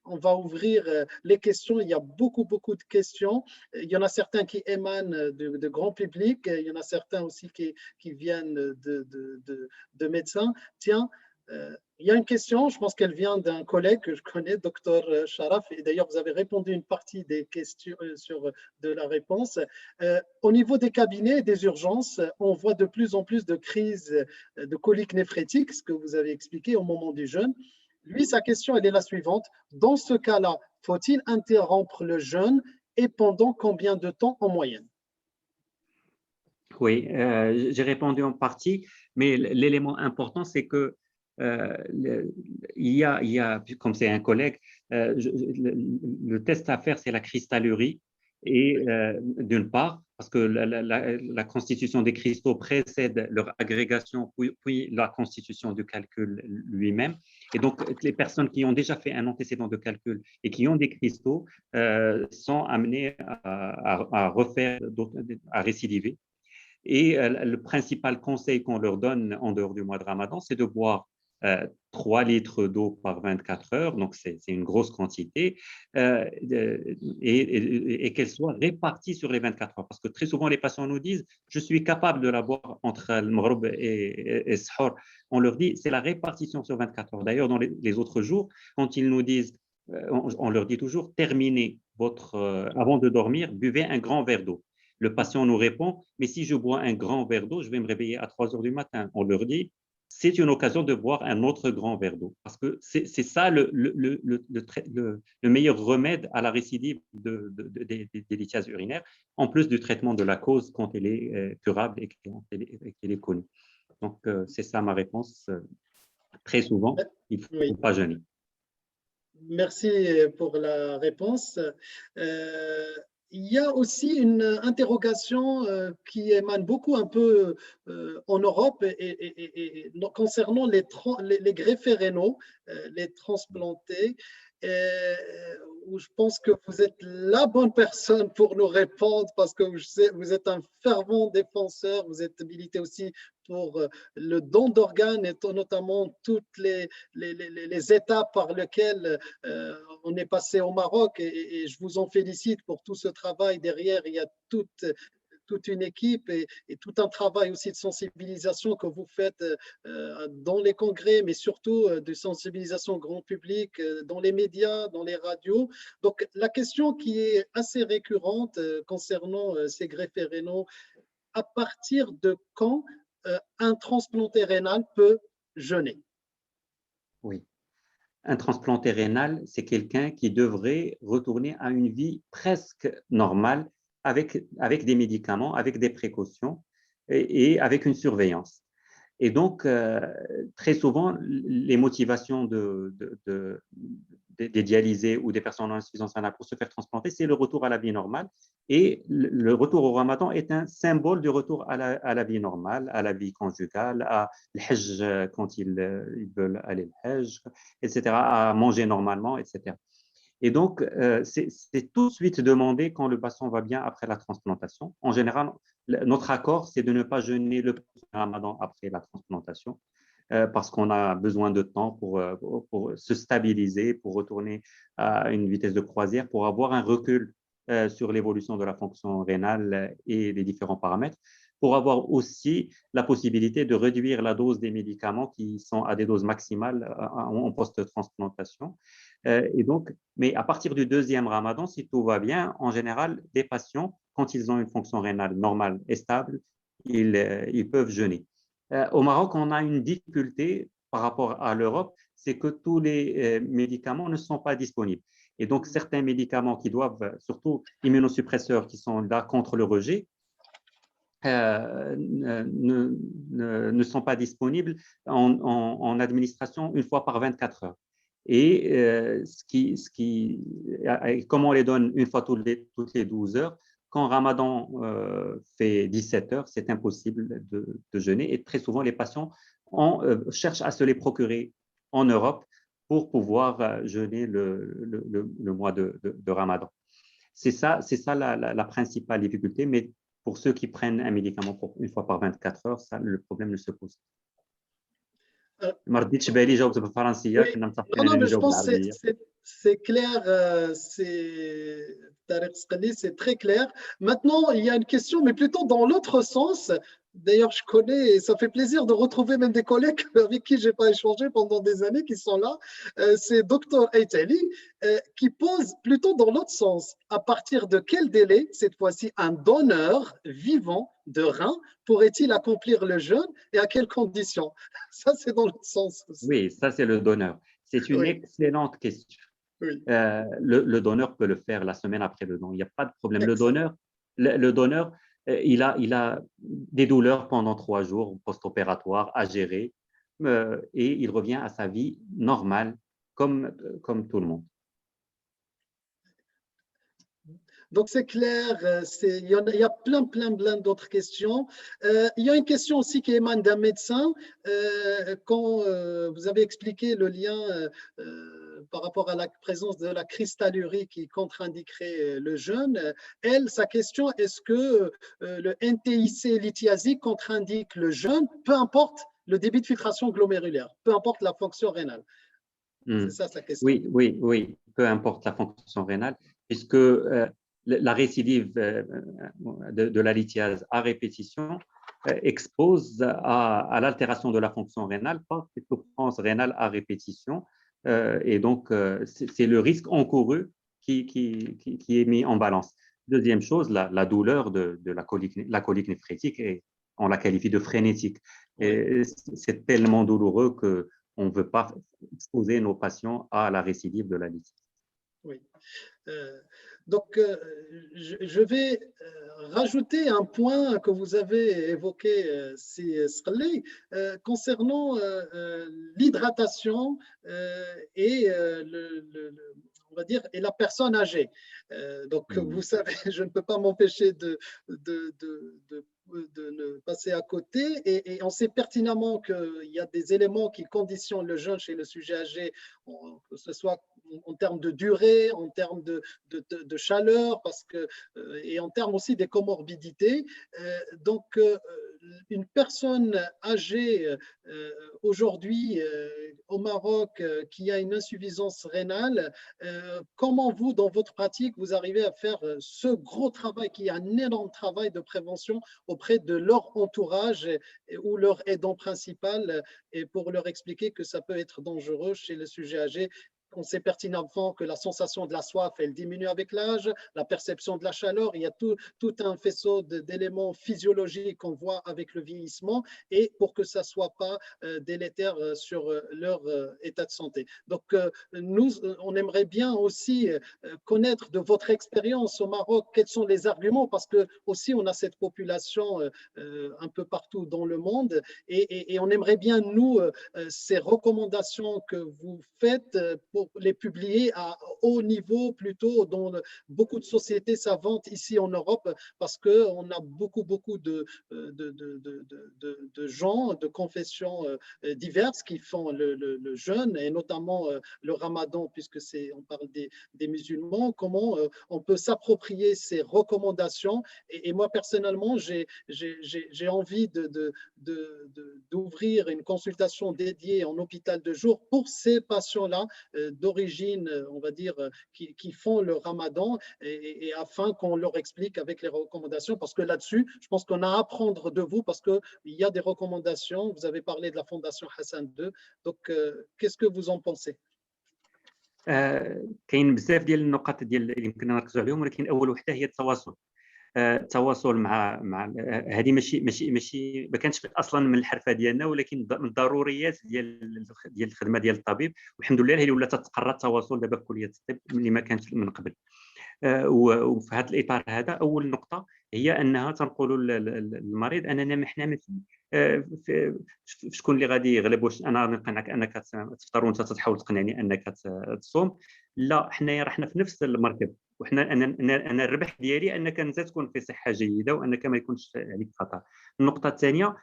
on va ouvrir les questions. Il y a beaucoup de questions. Il y en a certains qui émanent de grand public. Il y en a certains aussi qui viennent de médecins. Tiens, il y a une question, je pense qu'elle vient d'un collègue que je connais, Dr Sharaf, et d'ailleurs vous avez répondu une partie des questions de la réponse. Au niveau des cabinets et des urgences, on voit de plus en plus de crises de coliques néphrétiques, ce que vous avez expliqué au moment du jeûne. Lui, sa question, elle est la suivante. Dans ce cas-là, faut-il interrompre le jeûne et pendant combien de temps en moyenne? Oui, j'ai répondu en partie, mais l'élément important, c'est que il y a, comme c'est un collègue, le test à faire, c'est la cristallerie. Et d'une part, parce que la constitution des cristaux précède leur agrégation, puis la constitution du calcul lui-même. Et donc, les personnes qui ont déjà fait un antécédent de calcul et qui ont des cristaux sont amenées à refaire, à récidiver. Et le principal conseil qu'on leur donne en dehors du mois de Ramadan, c'est de boire 3 litres d'eau par 24 heures, donc c'est une grosse quantité, et qu'elle soit répartie sur les 24 heures. Parce que très souvent, les patients nous disent, je suis capable de la boire entre le Maghrib et Sahur. On leur dit, c'est la répartition sur 24 heures. D'ailleurs, dans les autres jours, quand ils nous disent, on leur dit toujours, terminez avant de dormir, buvez un grand verre d'eau. Le patient nous répond, mais si je bois un grand verre d'eau, je vais me réveiller à 3 heures du matin. On leur dit, c'est une occasion de boire un autre grand verre d'eau. Parce que c'est ça le meilleur remède à la récidive des lithiases urinaires, en plus du traitement de la cause quand elle est curable et qu'elle est connue. Donc, c'est ça ma réponse. Très souvent, il ne faut Oui. pas jeûner. Merci pour la réponse. Il y a aussi une interrogation qui émane beaucoup un peu en Europe et concernant les greffés rénaux, les transplantés, où je pense que vous êtes la bonne personne pour nous répondre parce que vous êtes un fervent défenseur, vous êtes habilité aussi pour le don d'organes et notamment toutes les étapes par lesquelles on est passé au Maroc et je vous en félicite pour tout ce travail. Derrière, il y a toute une équipe et tout un travail aussi de sensibilisation que vous faites dans les congrès, mais surtout de sensibilisation grand public, dans les médias, dans les radios. Donc, la question qui est assez récurrente concernant ces greffés rénaux, à partir de quand un transplanté rénal peut jeûner? Oui. Un transplanté rénal, c'est quelqu'un qui devrait retourner à une vie presque normale avec des médicaments, avec des précautions et avec une surveillance. Et donc, très souvent, les motivations des dialysés ou des personnes en insuffisance rénale pour se faire transplanter, c'est le retour à la vie normale. Et le retour au Ramadan est un symbole du retour à la vie normale, à la vie conjugale, à l'Hajj quand ils veulent aller au Hajj, etc., à manger normalement, etc. Et donc, c'est tout de suite demandé quand le patient va bien après la transplantation. En général, notre accord, c'est de ne pas jeûner le Ramadan après la transplantation parce qu'on a besoin de temps pour se stabiliser, pour retourner à une vitesse de croisière, pour avoir un recul sur l'évolution de la fonction rénale et des différents paramètres, pour avoir aussi la possibilité de réduire la dose des médicaments qui sont à des doses maximales en post-transplantation. Et donc, mais à partir du deuxième Ramadan, si tout va bien, en général, les patients, quand ils ont une fonction rénale normale et stable, ils peuvent jeûner. Au Maroc, on a une difficulté par rapport à l'Europe, c'est que tous les médicaments ne sont pas disponibles. Et donc, certains médicaments qui doivent, surtout immunosuppresseurs qui sont là contre le rejet, ne sont pas disponibles en administration une fois par 24 heures. Et comme on les donne une fois toutes les 12 heures, quand Ramadan fait 17 heures, c'est impossible de jeûner. Et très souvent, les patients cherchent à se les procurer en Europe pour pouvoir jeûner le mois de Ramadan. C'est ça la principale difficulté, mais pour ceux qui prennent un médicament une fois par 24 heures, ça, le problème ne se pose pas. ما رديتش بالي جاوبت بالفرنسيه كنا متفقين Non, انني mais je نجاوب pense que بالعربيه. c'est clair, c'est très clair. Maintenant, il y a une question, mais plutôt dans l'autre sens. D'ailleurs, je connais et ça fait plaisir de retrouver même des collègues avec qui je n'ai pas échangé pendant des années qui sont là. C'est Dr Aitali qui pose plutôt dans l'autre sens. À partir de quel délai, cette fois-ci, un donneur vivant de rein pourrait-il accomplir le jeûne et à quelles conditions? Ça, c'est dans l'autre sens aussi. Oui, ça c'est le donneur. C'est une excellente question. Oui. Le donneur peut le faire la semaine après le don. Il n'y a pas de problème. Excellent. Le donneur, il a des douleurs pendant 3 jours post-opératoires à gérer et il revient à sa vie normale comme tout le monde. Donc c'est clair, il y a plein d'autres questions. Il y a une question aussi qui émane d'un médecin. Quand vous avez expliqué le lien par rapport à la présence de la cristallurie qui contre-indiquerait le jeûne, sa question, est-ce que le NTIC lithiasique contre-indique le jeûne, peu importe le débit de filtration glomérulaire, peu importe la fonction rénale? C'est ça sa question. Oui, peu importe la fonction rénale, puisque la récidive de la lithiase à répétition expose à l'altération de la fonction rénale par cette souffrance rénale à répétition. Et donc, c'est le risque encouru qui est mis en balance. Deuxième chose, la douleur de la colique néphrétique, et on la qualifie de frénétique. Et c'est tellement douloureux qu'on ne veut pas exposer nos patients à la récidive de la lithiase. Oui. Donc, je vais rajouter un point que vous avez évoqué, concernant l'hydratation et on va dire, et la personne âgée. Donc, vous savez, je ne peux pas m'empêcher de ne passer à côté, et on sait pertinemment qu'il y a des éléments qui conditionnent le jeûne chez le sujet âgé, que ce soit en termes de durée, en termes de chaleur, et en termes aussi des comorbidités. Donc, une personne âgée aujourd'hui au Maroc qui a une insuffisance rénale, comment vous, dans votre pratique, vous arrivez à faire ce gros travail qui est un énorme travail de prévention auprès de leur entourage ou leur aidant principal, et pour leur expliquer que ça peut être dangereux chez le sujet âgé? On sait pertinemment que la sensation de la soif, elle diminue avec l'âge, la perception de la chaleur, il y a tout un faisceau d'éléments physiologiques qu'on voit avec le vieillissement, et pour que ça ne soit pas délétère sur leur état de santé. Donc, nous, on aimerait bien aussi connaître de votre expérience au Maroc, quels sont les arguments, parce que aussi on a cette population un peu partout dans le monde, et on aimerait bien, nous, ces recommandations que vous faites pour les publier à haut niveau, plutôt dans beaucoup de sociétés savantes ici en Europe, parce qu'on a beaucoup de gens de confessions diverses qui font le jeûne, et notamment le ramadan, puisque on parle des musulmans. Comment on peut s'approprier ces recommandations? Et moi, personnellement, j'ai envie d'ouvrir une consultation dédiée en hôpital de jour pour ces patients-là d'origine, on va dire, qui font le ramadan, et afin qu'on leur explique avec les recommandations, parce que là-dessus, je pense qu'on a à apprendre de vous, parce qu'il y a des recommandations. Vous avez parlé de la Fondation Hassan II. Donc, qu'est-ce que vous en pensez? كاين بزاف ديال النقاط اللي يمكن نركزوا عليهم، ولكن اول وحده هي التواصل. التواصل مع هذه ماشي ما كانتش اصلا من الحرفه ديالنا، ولكن من الضروريات ديال الخدمه ديال الطبيب، والحمد لله اللي ولات تتقرى التواصل دابا في كليه الطب اللي ما كانش من قبل. وفي هذا الاطار هذا اول نقطه هي انها تنقولوا للمريض اننا حنا شكون اللي غادي يغلب، واش انا نقنعك انك تفطر وانت تحاول تقنعني انك تصوم؟ لا، حنايا رحنا في نفس المركب، وحنا انا الربح ديالي انك انت تكون في صحه جيده وانك ما يكونش عليك خطر. النقطه الثانيه،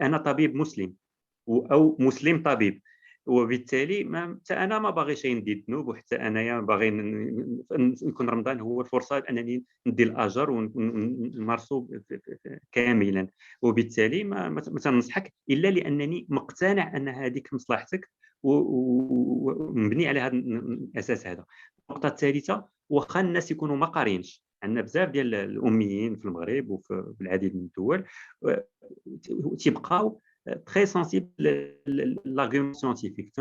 انا طبيب مسلم او مسلم طبيب، وبالتالي حتى انا ما باغيش ندير ذنوب، وحتى انايا باغي نكون رمضان هو الفرصه انني ندير الاجر ونمارسو كاملا، وبالتالي ما تنصحك الا لانني مقتنع ان هذيك مصلحتك ومبني على هذا الاساس هذا. النقطه الثالثه، واخا الناس يكونوا ما قارينش، عندنا بزاف ديال الاميين في المغرب وفي العديد من الدول تيبقاو très sensible l'argument scientifique.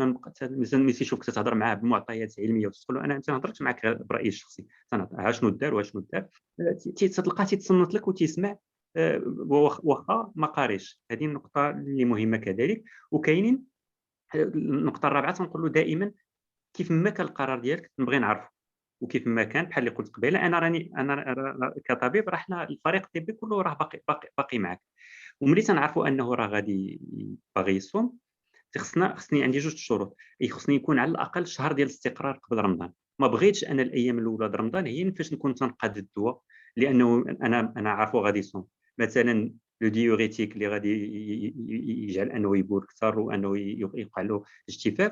مثلا ملي تيشوفك تهضر معاه بمعطيات علميه وتقول له انا ما تنهضرش معك برايي الشخصي، ها شنو دار وشنو دار، تلقاه تيتصنت لك وتيسمع واخا ما قاريش. هذه النقطه اللي مهمه كذلك. وكاينين النقطه الرابعه، تنقول له دائما كيف ما كان القرار ديالك نبغي نعرفه، وكيف ما كان بحال اللي قلت قبيله، انا كطبيب راه حنا الفريق الطبي كله راه باقي معك، وملي تنعرفوا انه راه غادي باغي يصوم، خصني عندي جوج شروط. خصني يكون على الاقل شهر ديال الاستقرار قبل رمضان، ما بغيتش انا الايام الاولى د رمضان هي فاش نكون تنقاد الدواء، لانه انا عارفو غادي يصوم مثلا لو ديوريتيك اللي غادي يجعل انه يبول اكثر وانه يوقع له اجتفاف.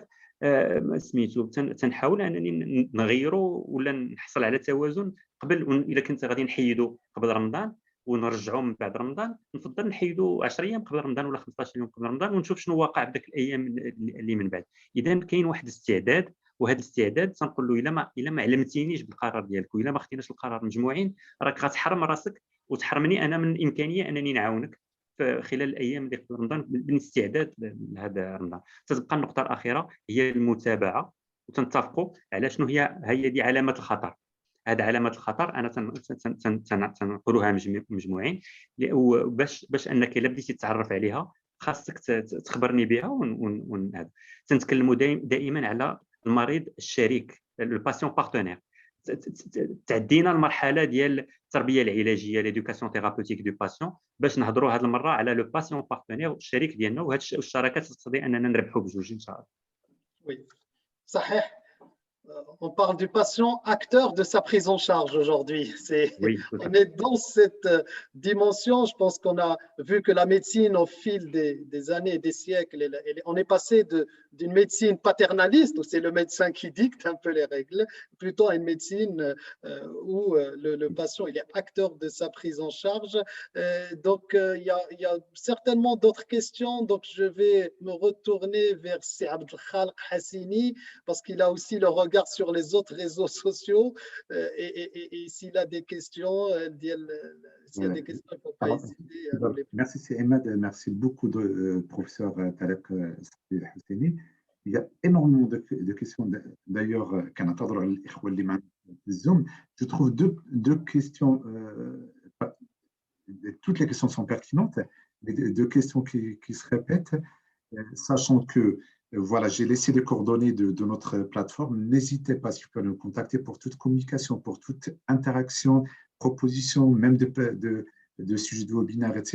سميتو تنحاول انني نغيرو ولا نحصل على توازن قبل. الا كنت غادي نحيدو قبل رمضان ونرجعوا من بعد رمضان، نفضل نحيدوا 10 ايام قبل رمضان ولا 15 يوم قبل رمضان ونشوف شنو واقع بدك الايام اللي من بعد. اذا كاين واحد الاستعداد، وهذا الاستعداد تنقول له الا ما علمتينيش بالقرار ديالك والا ما خديناش القرار مجموعين راك غتحرم راسك وتحرمني انا من الامكانيه انني نعاونك في خلال الايام اللي قبل رمضان بالاستعداد لهذا رمضان. تتبقى النقطه الاخيره هي المتابعه، وتنتفقوا على شنو هي دي علامات الخطر. هذه علامات الخطر انا تنقولوها مجموعين باش انك الا بديتي تتعرف عليها خاصك تخبرني بها. تنتكلموا دائما على المريض الشريك، الباسيون بارتنير. تعدينا المرحله ديال التربيه العلاجيه ليدوكاسيون ثيرابوتيك دو باسيون باش نهضروا هذه المره على لو باسيون بارتنير الشريك ديالنا، وهذه الشراكات تقتضي اننا نربحوا بجوج ان شاء الله. وي صحيح. On parle du patient acteur de sa prise en charge aujourd'hui. Oui, on est dans cette dimension. Je pense qu'on a vu que la médecine, au fil des années et des siècles, on est passé d'une médecine paternaliste, où c'est le médecin qui dicte un peu les règles, plutôt à une médecine où le patient il est acteur de sa prise en charge. Donc, il y a certainement d'autres questions. Donc, je vais me retourner vers Abdelkhalq Hassini, parce qu'il a aussi le regard sur les autres réseaux sociaux et s'il a des questions, s'il y a des questions, il ne faut pas hésiter à nous les poser. Merci Ahmed, merci beaucoup professeur Tarek Hassini. Il y a énormément de questions. D'ailleurs, je trouve deux questions, toutes les questions sont pertinentes, mais deux questions qui se répètent, sachant que voilà, j'ai laissé les coordonnées de notre plateforme. N'hésitez pas, si vous pouvez nous contacter pour toute communication, pour toute interaction, proposition, même de sujets de webinaire, etc.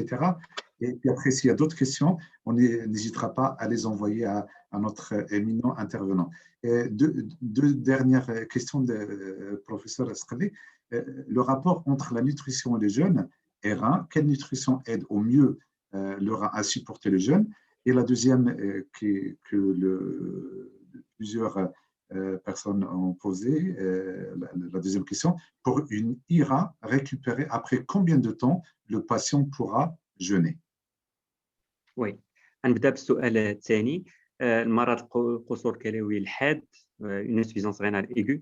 Et puis après, s'il y a d'autres questions, on n'hésitera pas à les envoyer à notre éminent intervenant. Et deux dernières questions de professeur Asqali. Le rapport entre la nutrition et les jeunes et rein. Quelle nutrition aide au mieux le rein à supporter les jeunes? Et la deuxième que plusieurs personnes ont posé, la deuxième question, pour une IRA récupérée, après combien de temps le patient pourra jeûner? Oui, نبدا بالسؤال الثاني. المرض القصور الكلوي الحاد، une insuffisance rénale aiguë،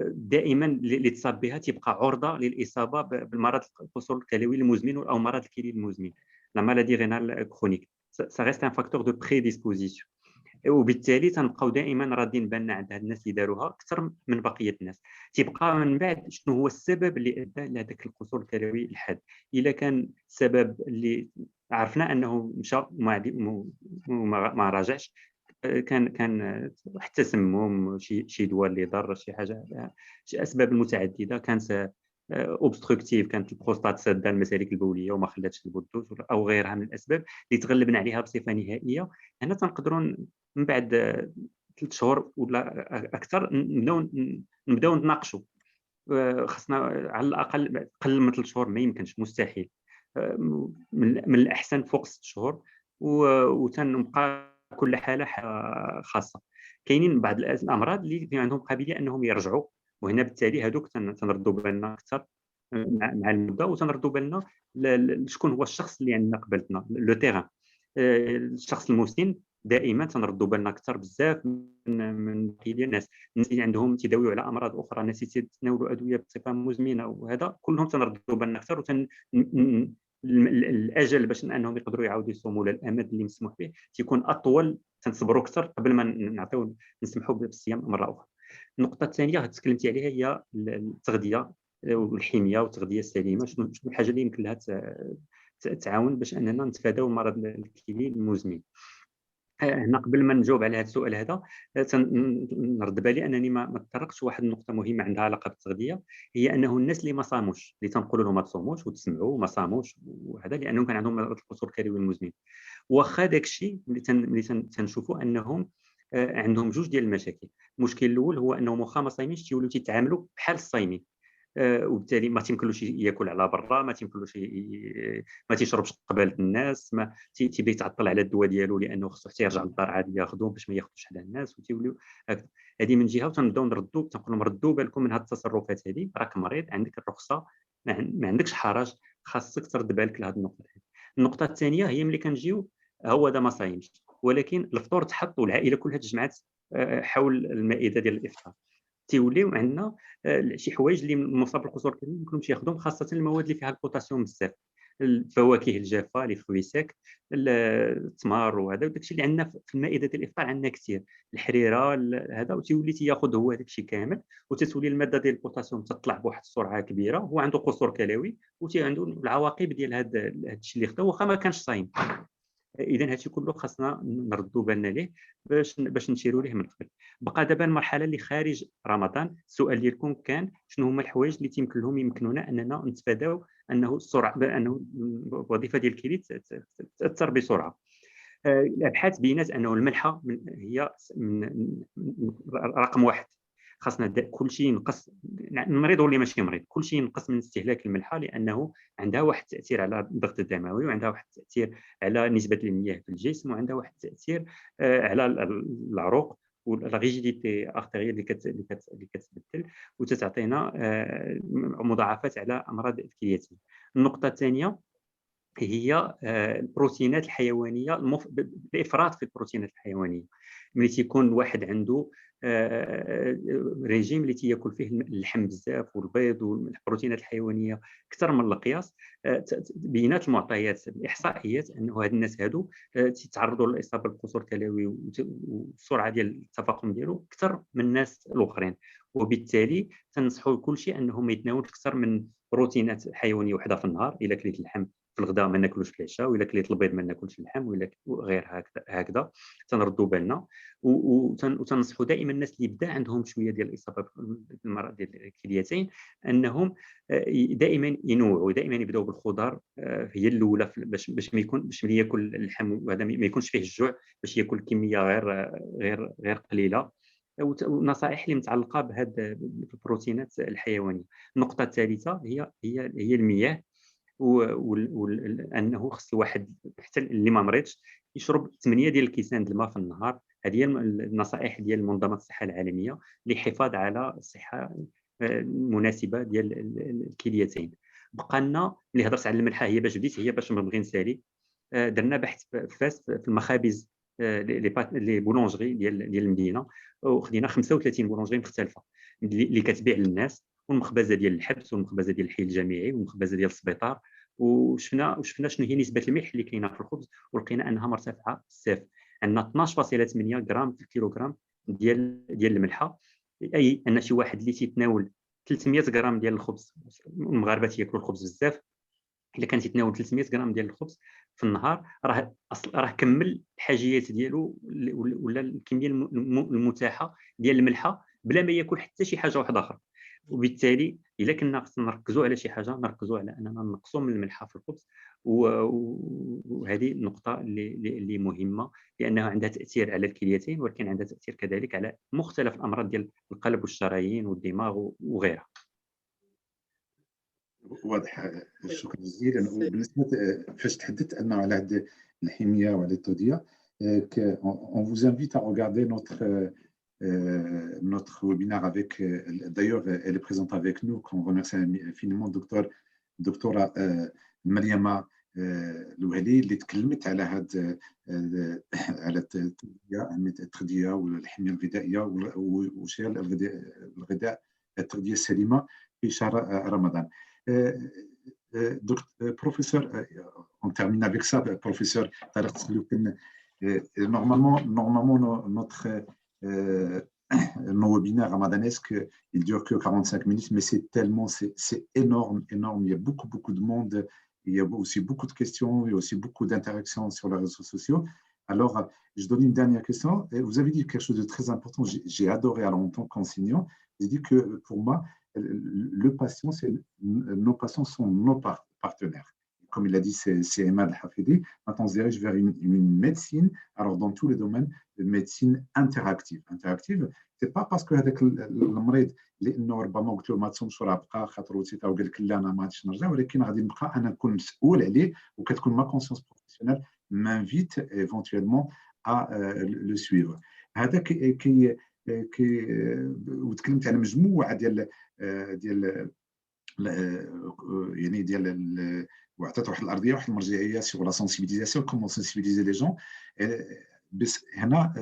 دائما اللي تصاب بها تبقى عرضه للاصابه بالمرض القصور الكلوي المزمن او مرض الكلي المزمن، لا مالادي رينال كرونيك. ça reste un facteur de prédisposition. وبالتالي تنبقاو دائما رادين بالنا عند هاد الناس اللي داروها اكثر من بقيه الناس. تيبقى من بعد شنو هو السبب اللي ادى لهذاك القصور الكلوي الحاد. الا كان السبب اللي عرفنا انه مشى وما راجعش، كان حتى سموم، شي دواء اللي ضر، شي حاجه، شي اسباب المتعدده. كانت اوبستركتيف، كانت البروستات ساده المسالك البوليه وما خلاتش البدوز، او غيرها من الاسباب اللي تغلبنا عليها بصفه نهائيه. هنا تنقدروا من بعد 3 شهور ولا اكثر نبداو نتناقشوا. خصنا على الاقل اقل من 3 شهور، ما يمكنش، مستحيل. من الاحسن فوق 6 شهور، وتنبقى كل حاله خاصه. كاينين بعض الامراض اللي عندهم قابليه انهم يرجعوا، وهنا بالتالي هذوك تنردوا بالنا اكثر مع المده، وتنردوا بالنا شكون هو الشخص اللي عندنا قبلتنا، لو تيران. الشخص المسن دائما تنردوا بالنا اكثر بزاف من بقيه الناس اللي عندهم تيداويو على امراض اخرى، الناس تتناولوا ادويه بصفه مزمنه، وهذا كلهم تنردوا بالنا اكثر. الاجل باش انهم يقدروا يعاودوا يصوموا، ولا الامد اللي مسموح به تيكون اطول، تنصبروا اكثر قبل ما نعطيو نسمحوا بالصيام مره اخرى. النقطه الثانيه تكلمتي عليها هي التغذيه والحميه والتغذيه السليمه. شنو الحاجه اللي يمكن لها تعاون باش اننا نتفاداو مرض الكلي المزمن؟ هنا قبل ما نجاوب على هذا السؤال هذا نرد بالي انني ما تطرقتش واحد النقطه مهمه عندها علاقه بالتغذيه، هي انه الناس اللي ما صاموش، اللي تنقولوا لهم ما تصوموش وتسمعوا ما صاموش، وهذا لانهم كان عندهم مرض القصور الكلوي المزمن. واخا داك الشيء اللي تنشوفوا انهم عندهم جوج ديال المشاكل. المشكل الاول هو انهم واخا ما صايمينش تيوليو تيتعاملوا بحال الصايمين، وبالتالي ما تيمكنلوش ياكل على برا، ما تيمكنلوش ما تيشربش قبالة الناس، ما تيبدا يتعطل على الدواء ديالو لانه خصو حتى يرجع للدار عاد ياخذهم باش ما ياخذوش على الناس، وتيوليو هكذا. هذه من جهه، وتنبداو نردوا تنقولوا ردوا بالكم من هذه التصرفات هذه، راك مريض عندك الرخصه، ما عندكش حرج، خاصك ترد بالك لهذه النقطه. النقطه الثانيه هي ملي كنجيو هو هذا ما صايمش، ولكن الفطور تحط والعائله كلها تجمعت حول المائده ديال الافطار، تيوليو عندنا شي حوايج اللي مصاب بالقصور الكلوي ما يمكنهمش ياخذهم، خاصه المواد اللي فيها البوتاسيوم بزاف، الفواكه الجافه، لي فروي سيك، التمر وهذا، وداكشي اللي عندنا في المائده ديال الافطار عندنا كثير، الحريره هذا، وتيولي تياخذ هو داكشي كامل، وتتولي الماده ديال البوتاسيوم تطلع بواحد السرعه كبيره، هو عنده قصور كلوي وتي عنده العواقب ديال هذا الشيء اللي خدا واخا ما كانش صايم. اذا هادشي كله خاصنا نردوا بالنا ليه باش نشيروا ليه من قبل. بقى دابا المرحله اللي خارج رمضان، السؤال ديالكم كان شنو هما الحوايج اللي يمكنونا اننا نتفاداو انه السرعه، بانه الوظيفه ديال الكليت تاثر بسرعه. الابحاث بينات انه الملحه هي رقم واحد، خاصنا كلشي ينقص، المريض واللي ماشي مريض كلشي ينقص من استهلاك الملحه، لانه عندها واحد التاثير على الضغط الدموي، وعندها واحد التاثير على نسبه المياه في الجسم، وعندها واحد التاثير على العروق والريجيديتي ارتيريال اللي كتبدل وتتعطينا مضاعفات على امراض الكليتين. النقطه الثانيه هي البروتينات الحيوانيه، الافراط في البروتينات الحيوانيه. ملي تيكون الواحد عنده ريجيم اللي تياكل فيه اللحم بزاف والبيض والبروتينات الحيوانيه اكثر من القياس، بينات المعطيات الاحصائيات انه هاد الناس هادو تيتعرضوا للاصابه بالقصور الكلوي والسرعه ديال التفاقم ديالو اكثر من الناس الاخرين، وبالتالي تنصحوا كل شيء انه ما يتناولش اكثر من بروتينات حيوانيه وحده في النهار. الا كليت اللحم في الغداء ما ناكلوش في العشاء، وإلا كليت البيض ما ناكلش اللحم، وإلا غير هكذا تنردوا بالنا. وتنصحوا دائما الناس اللي بدا عندهم شويه ديال الاصابه بالمرض ديال الكليتين انهم دائما ينوعوا، دائما يبداو بالخضر هي الاولى، باش ملي ياكل اللحم وهذا ما يكونش فيه الجوع، باش ياكل كميه غير قليله، ونصائح اللي متعلقه بهذه البروتينات الحيوانيه. النقطه الثالثه هي المياه، وانه خص الواحد حتى اللي ما مريضش يشرب 8 ديال الكيسان ديال الماء في النهار. هذه هي النصائح ديال منظمه الصحه العالميه للحفاظ على الصحه المناسبه ديال الكليتين. بقى لنا اللي هضرت على الملحه، هي باش بديت، هي باش ما نبغي نسالي، درنا بحث في فاس في المخابز لي بولونجري ديال المدينه، وخدينا 35 بولونجري مختلفه اللي كتبيع للناس، والمخبزه ديال الحبس، والمخبزه ديال الحي الجامعي، والمخبزه ديال السبيطار، وشفنا شنو هي نسبه الملح اللي كاينه في الخبز، ولقينا انها مرتفعه بزاف. عندنا 12.8 غرام في الكيلوغرام ديال الملحه، اي ان شي واحد اللي تيتناول 300 غرام ديال الخبز، المغاربه تياكلوا الخبز بزاف، الا كان تيتناول 300 غرام ديال الخبز في النهار راه كمل الحاجيات ديالو ولا الكميه المتاحه ديال الملحه بلا ما ياكل حتى شي حاجه واحده اخرى. وبالتالي الا كنا خصنا نركزوا على شي حاجه، نركزوا على اننا نقصوا من الملحه في الخبز، وهذه النقطه اللي مهمه، لانها عندها تاثير على الكليتين، ولكن عندها تاثير كذلك على مختلف الامراض ديال القلب والشرايين والدماغ وغيرها. واضح، شكرا جزيلا. وبالنسبه فاش تحدثت انه على هذه الحميه وعلى التوديه، on vous invite à regarder notre webinaire avec, d'ailleurs elle est présente avec nous, qu'on remercie infiniment, doctora Mariama الوهلي، اللي تكلمت على هذا على التغذيه والحميه الغذائيه وشيء الغذاء التغذيه السليمه في شهر رمضان. Professeur, on termine avec ça, professeur Tariq Tslouken. Normalement, nos webinaires ramadanesques, ils durent que 45 minutes, mais c'est énorme. Il y a beaucoup de monde, il y a aussi beaucoup de questions, il y a aussi beaucoup d'interactions sur les réseaux sociaux. Alors, je donne une dernière question. Vous avez dit quelque chose de très important, j'ai adoré alors en tant qu'enseignant. J'ai dit que pour moi, nos patients sont nos partenaires. comme il a dit, c'est Emad Al-Hafidi. Maintenant, on se dirige vers une médecine, alors dans tous les domaines, de médecine interactive. Interactive, c'est pas parce que هذاك المريض لانه ربما قلت له ما تصومش راه بقى خاطر وتيتا وقال لك لا انا ما غاديش نرجع، ولكن غادي نبقى انا نكون مسؤول عليه وكتكون ما كونسيونس بروفيسيونيل m'invite éventuellement à le suivre. هذا كي وتكلمت على مجموعه ديال يعني ديال وعطيت واحد الارضيه واحد المرجعيه سيغ لا سونسيبيليزاسيون كومون سونسيبيليزي لي جون. بس هنا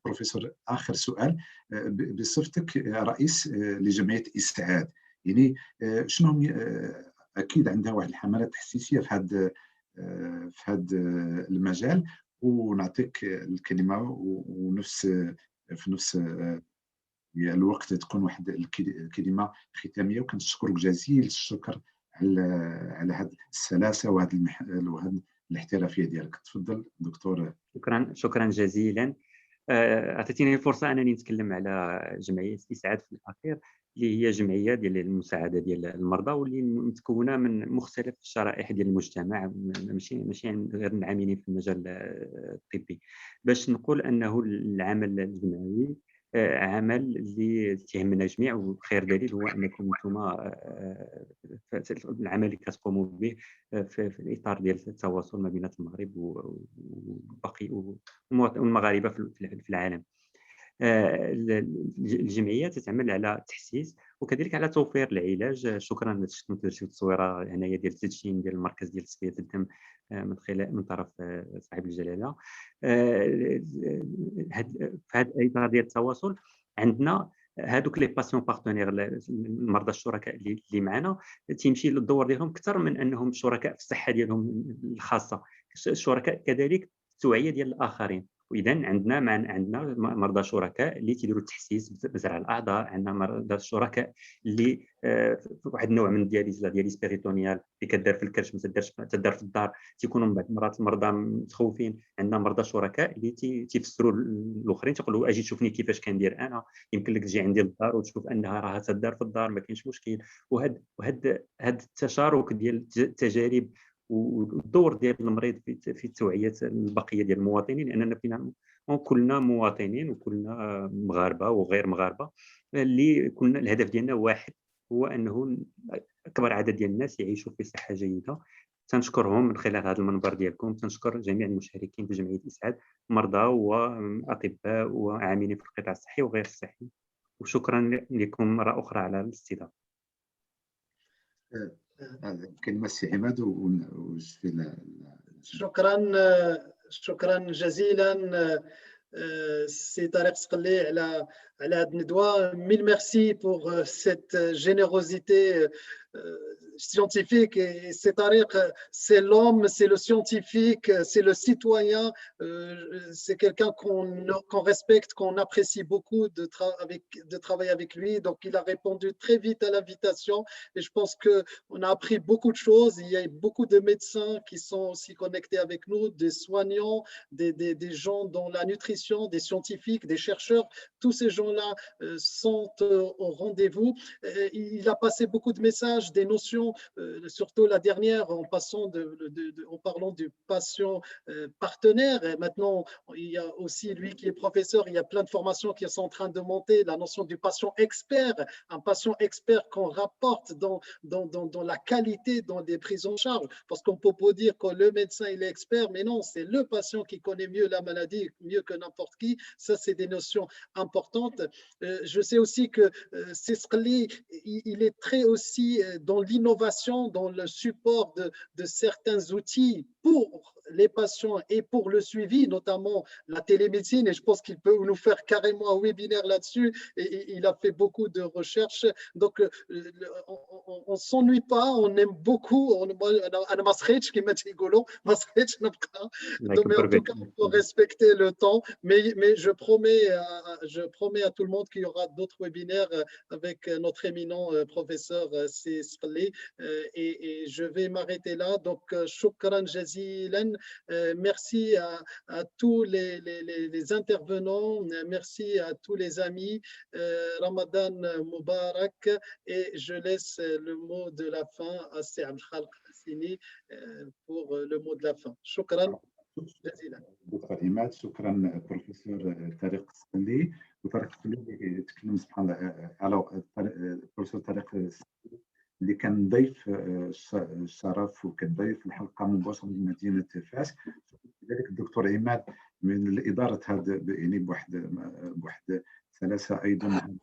بروفيسور اخر سؤال بصفتك رئيس لجمعيه اسعاد، يعني شنو هم اكيد عندها واحد الحملات تحسيسيه في هذا المجال، ونعطيك الكلمه ونفس في نفس الوقت تكون واحد الكلمه ختاميه، وكنشكرك جزيل الشكر على هذه السلاسه وهذه الاحترافيه ديالك. تفضل دكتور. شكرا جزيلا. اعطيتيني الفرصه انني نتكلم على جمعيه اسعاد في الاخير، اللي هي جمعيه ديال المساعده ديال المرضى، واللي متكونه من مختلف الشرائح ديال المجتمع، ماشي غير العاملين في المجال الطبي. باش نقول انه العمل الجمعوي عمل اللي تيهمنا جميع، وخير دليل هو انكم نتوما العمل اللي كتقوموا به في الاطار ديال التواصل ما بين المغرب وباقي والمغاربه في العالم. الجمعيه تتعمل على التحسيس وكذلك على توفير العلاج. شكرا للتصويره التصويره هنايا ديال التدشين ديال المركز ديال تصفيه الدم من طرف صاحب الجلاله. في هذا الاطار ديال التواصل عندنا هذوك لي باسيون بارتنير، المرضى الشركاء اللي معنا، تيمشي الدور ديالهم اكثر من انهم شركاء في الصحه ديالهم الخاصه، الشركاء كذلك التوعيه ديال الاخرين. واذا عندنا مرضى شركاء اللي تيديروا التحسيس بزرع الاعضاء، عندنا مرضى شركاء اللي واحد النوع من الدياليز، لا دياليز بيريتونيال اللي كدار في الكرش، ما تدار في الدار، تيكونوا من بعض المرات المرضى متخوفين. عندنا مرضى شركاء اللي تيفسروا الاخرين، تيقولوا اجي تشوفني كيفاش كندير انا، يمكن لك تجي عندي للدار وتشوف انها راه تدار في الدار، ما كاينش مشكل. وهذا التشارك ديال التجارب والدور ديال المريض في توعيه البقيه ديال المواطنين، لاننا فينا كلنا مواطنين وكلنا مغاربه وغير مغاربه، اللي كنا الهدف ديالنا واحد، هو انه اكبر عدد ديال الناس يعيشوا في صحه جيده. تنشكرهم من خلال هذا المنبر ديالكم، تنشكر جميع المشاركين في جمعيه اسعاد، مرضى واطباء وعاملين في القطاع الصحي وغير الصحي، وشكرا لكم مره اخرى على الاستضافه. كلمة سي عماد شكرا جزيلا سي طارق سقلي على هذه الندوة. Mille merci pour cette générosité scientifique. Et c'est Tariq, c'est l'homme, c'est le scientifique, c'est le citoyen, c'est quelqu'un qu'on respecte, qu'on apprécie beaucoup de travailler avec lui. Donc il a répondu très vite à l'invitation et je pense qu'on a appris beaucoup de choses. Il y a beaucoup de médecins qui sont aussi connectés avec nous, des soignants, des gens dans la nutrition, des scientifiques, des chercheurs. Tous ces gens-là sont au rendez-vous. Il a passé beaucoup de messages, des notions, surtout la dernière, en parlant du patient partenaire. Et maintenant, il y a aussi lui qui est professeur, il y a plein de formations qui sont en train de monter, la notion du patient expert, un patient expert qu'on rapporte dans la qualité, dans des prises en charge. Parce qu'on peut pas dire que le médecin il est expert, mais non, c'est le patient qui connaît mieux la maladie, mieux que n'importe qui. Ça, c'est des notions importantes. Je sais aussi que Sesqali, il est très aussi dans l'innovation, dans le support de certains outils pour les patients et pour le suivi, notamment la télémédecine. Et je pense qu'il peut nous faire carrément un webinaire là-dessus. Et il a fait beaucoup de recherches. Donc, on ne s'ennuie pas, on aime beaucoup. Donc, mais en tout cas, il faut respecter le temps. Mais je promets à tout le monde qu'il y aura d'autres webinaires avec notre éminent professeur Sesqali. Et je vais m'arrêter là. Donc, shukran jazilan. Merci à tous les intervenants. Merci à tous les amis. Ramadan Mubarak. Et je laisse le mot de la fin à Sir Abdelkhaliq Hassini pour le mot de la fin. شكرا جزيلا. دكتور عماد، شكرا بروفيسور طارق السقلي. وطارق السقلي تكلم سبحان الله على بروفيسور طارق السقلي اللي كان ضيف الشرف وكان ضيف الحلقه مباشره من مدينه فاس. كذلك الدكتور عماد من اداره هذا يعني بواحد سلاسه ايضا.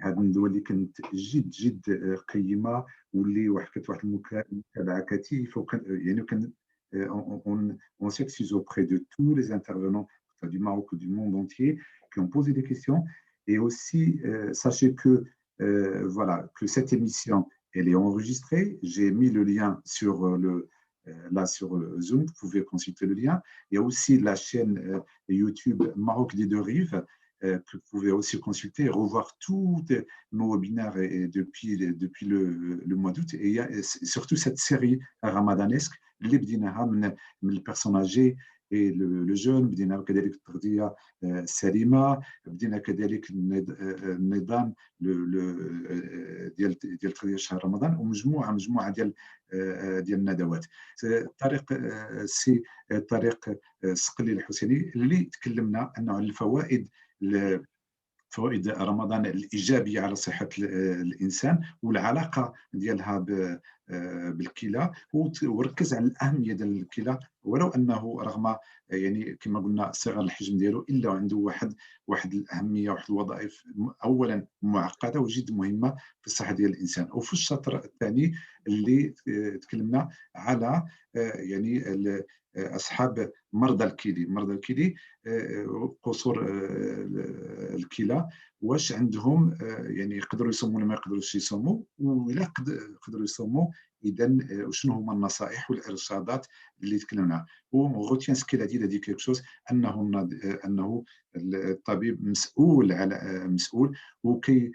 هذه الندوه اللي كانت جد قيمه، واللي كانت واحد المتابعه كثيفه، وكان يعني كان on s'excuse auprès de tous les intervenants du Maroc ou du monde entier qui ont posé des questions. Et aussi, sachez que, voilà, que cette émission, elle est enregistrée. J'ai mis le lien sur là sur Zoom, vous pouvez consulter le lien. Il y a aussi la chaîne YouTube Maroc des deux rives que vous pouvez aussi consulter et revoir tous nos webinaires depuis le mois d'août. Et il y a surtout cette série ramadanesque اللي بديناها من البيرسون اجي et le jeune. بدينا كذلك التغذيه السليمه، بدينا كذلك النظام ديال تغذيه شهر رمضان، ومجموعه ديال الندوات. طارق السقلي الحسيني اللي تكلمنا انه على فوائد رمضان الإيجابية على صحة الإنسان والعلاقة ديالها بالكلى، وركز على الأهمية ديال الكلى، ولو أنه رغم يعني كما قلنا صغر الحجم ديالو إلا عنده واحد الأهمية، واحد الوظائف أولا معقدة وجد مهمة في الصحة ديال الإنسان. وفي الشطر الثاني اللي تكلمنا على يعني أصحاب مرضى الكلى قصور الكلى، واش عندهم يعني يقدروا يصوموا ولا ما يقدروش يصوموا، وإلا قدروا يصوموا إذا شنو هما النصائح والإرشادات اللي تكلمنا. وغوتيان سكيل a dit quelque chose أنه الطبيب مسؤول وكي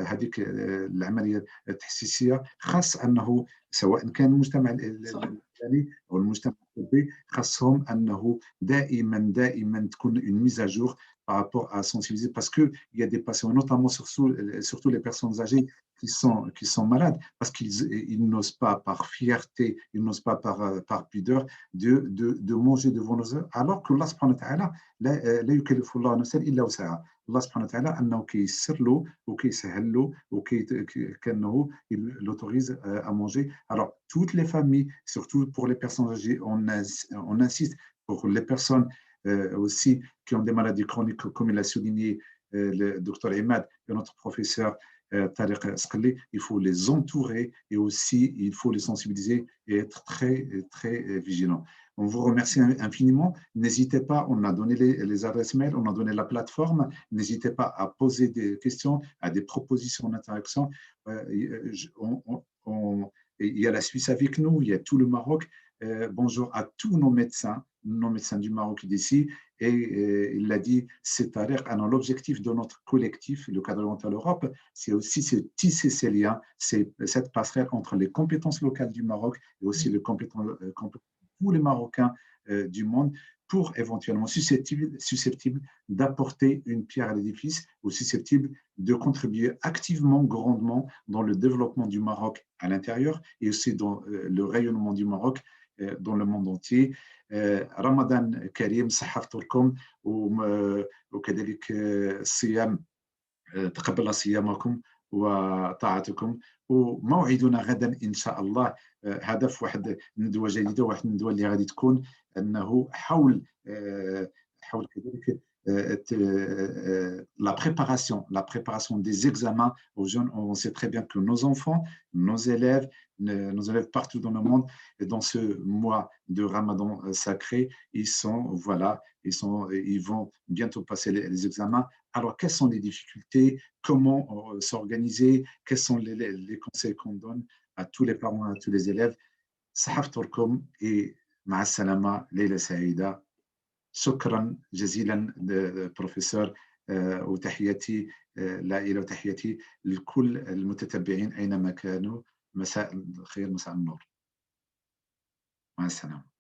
هذيك العملية التحسيسية خاص أنه سواء كان المجتمع الإنساني أو المجتمع الطبي خاصهم أنه دائما تكون une mise à jour par rapport à sensibiliser, parce qu'il y a des patients, notamment surtout les personnes âgées qui sont malades, parce qu'ils n'osent pas par fierté, ils n'osent pas par pudeur de manger devant nos yeux, alors que Allah subhanahu wa ta'ala لا يكلف الله نفسا إلا وسعها. الله سبحانه وتعالى أنه كيسر له وكيسهل له وكأنه il l'autorise à manger. Alors toutes les familles, surtout pour les personnes âgées, on insiste pour les personnes aussi qui ont des maladies chroniques, comme il a souligné le docteur Imad et notre professeur Tariq Asqali, il faut les entourer et aussi il faut les sensibiliser et être très vigilant. On vous remercie infiniment. N'hésitez pas, on a donné les adresses mail, on a donné la plateforme. N'hésitez pas à poser des questions, à des propositions d'interaction. Il y a la Suisse avec nous, il y a tout le Maroc. Bonjour à tous nos médecins du Maroc d'ici. Et il l'a dit, c'est Tariq, l'objectif de notre collectif, le cadre oriental Europe, c'est aussi tisser ces liens, c'est cette passerelle entre les compétences locales du Maroc et aussi les compétences tous les Marocains du monde, pour éventuellement susceptibles d'apporter une pierre à l'édifice, ou susceptibles de contribuer activement, grandement dans le développement du Maroc à l'intérieur et aussi dans le rayonnement du Maroc dans le monde entier. رمضان كريم، صحة فطوركم وكذلك الصيام، تقبل صيامكم وطاعتكم. وموعدنا غدا إن شاء الله هدف واحد ندوة جديدة، واحد الندوة اللي غادي تكون أنه حول كذلك la préparation des examens aux jeunes. On sait très bien que nos enfants, nos élèves partout dans le monde, dans ce mois de Ramadan sacré, ils vont bientôt passer les examens. Alors, quelles sont les difficultés? Comment s'organiser? Quels sont les conseils qu'on donne à tous les parents, à tous les élèves? صحفتكم et مع السلامة، ليلة سعيدة. شكرا جزيلا بروفيسور، وتحياتي لائلة وتحياتي لكل المتتبعين أينما كانوا. مساء الخير، مساء النور، مع السلامة.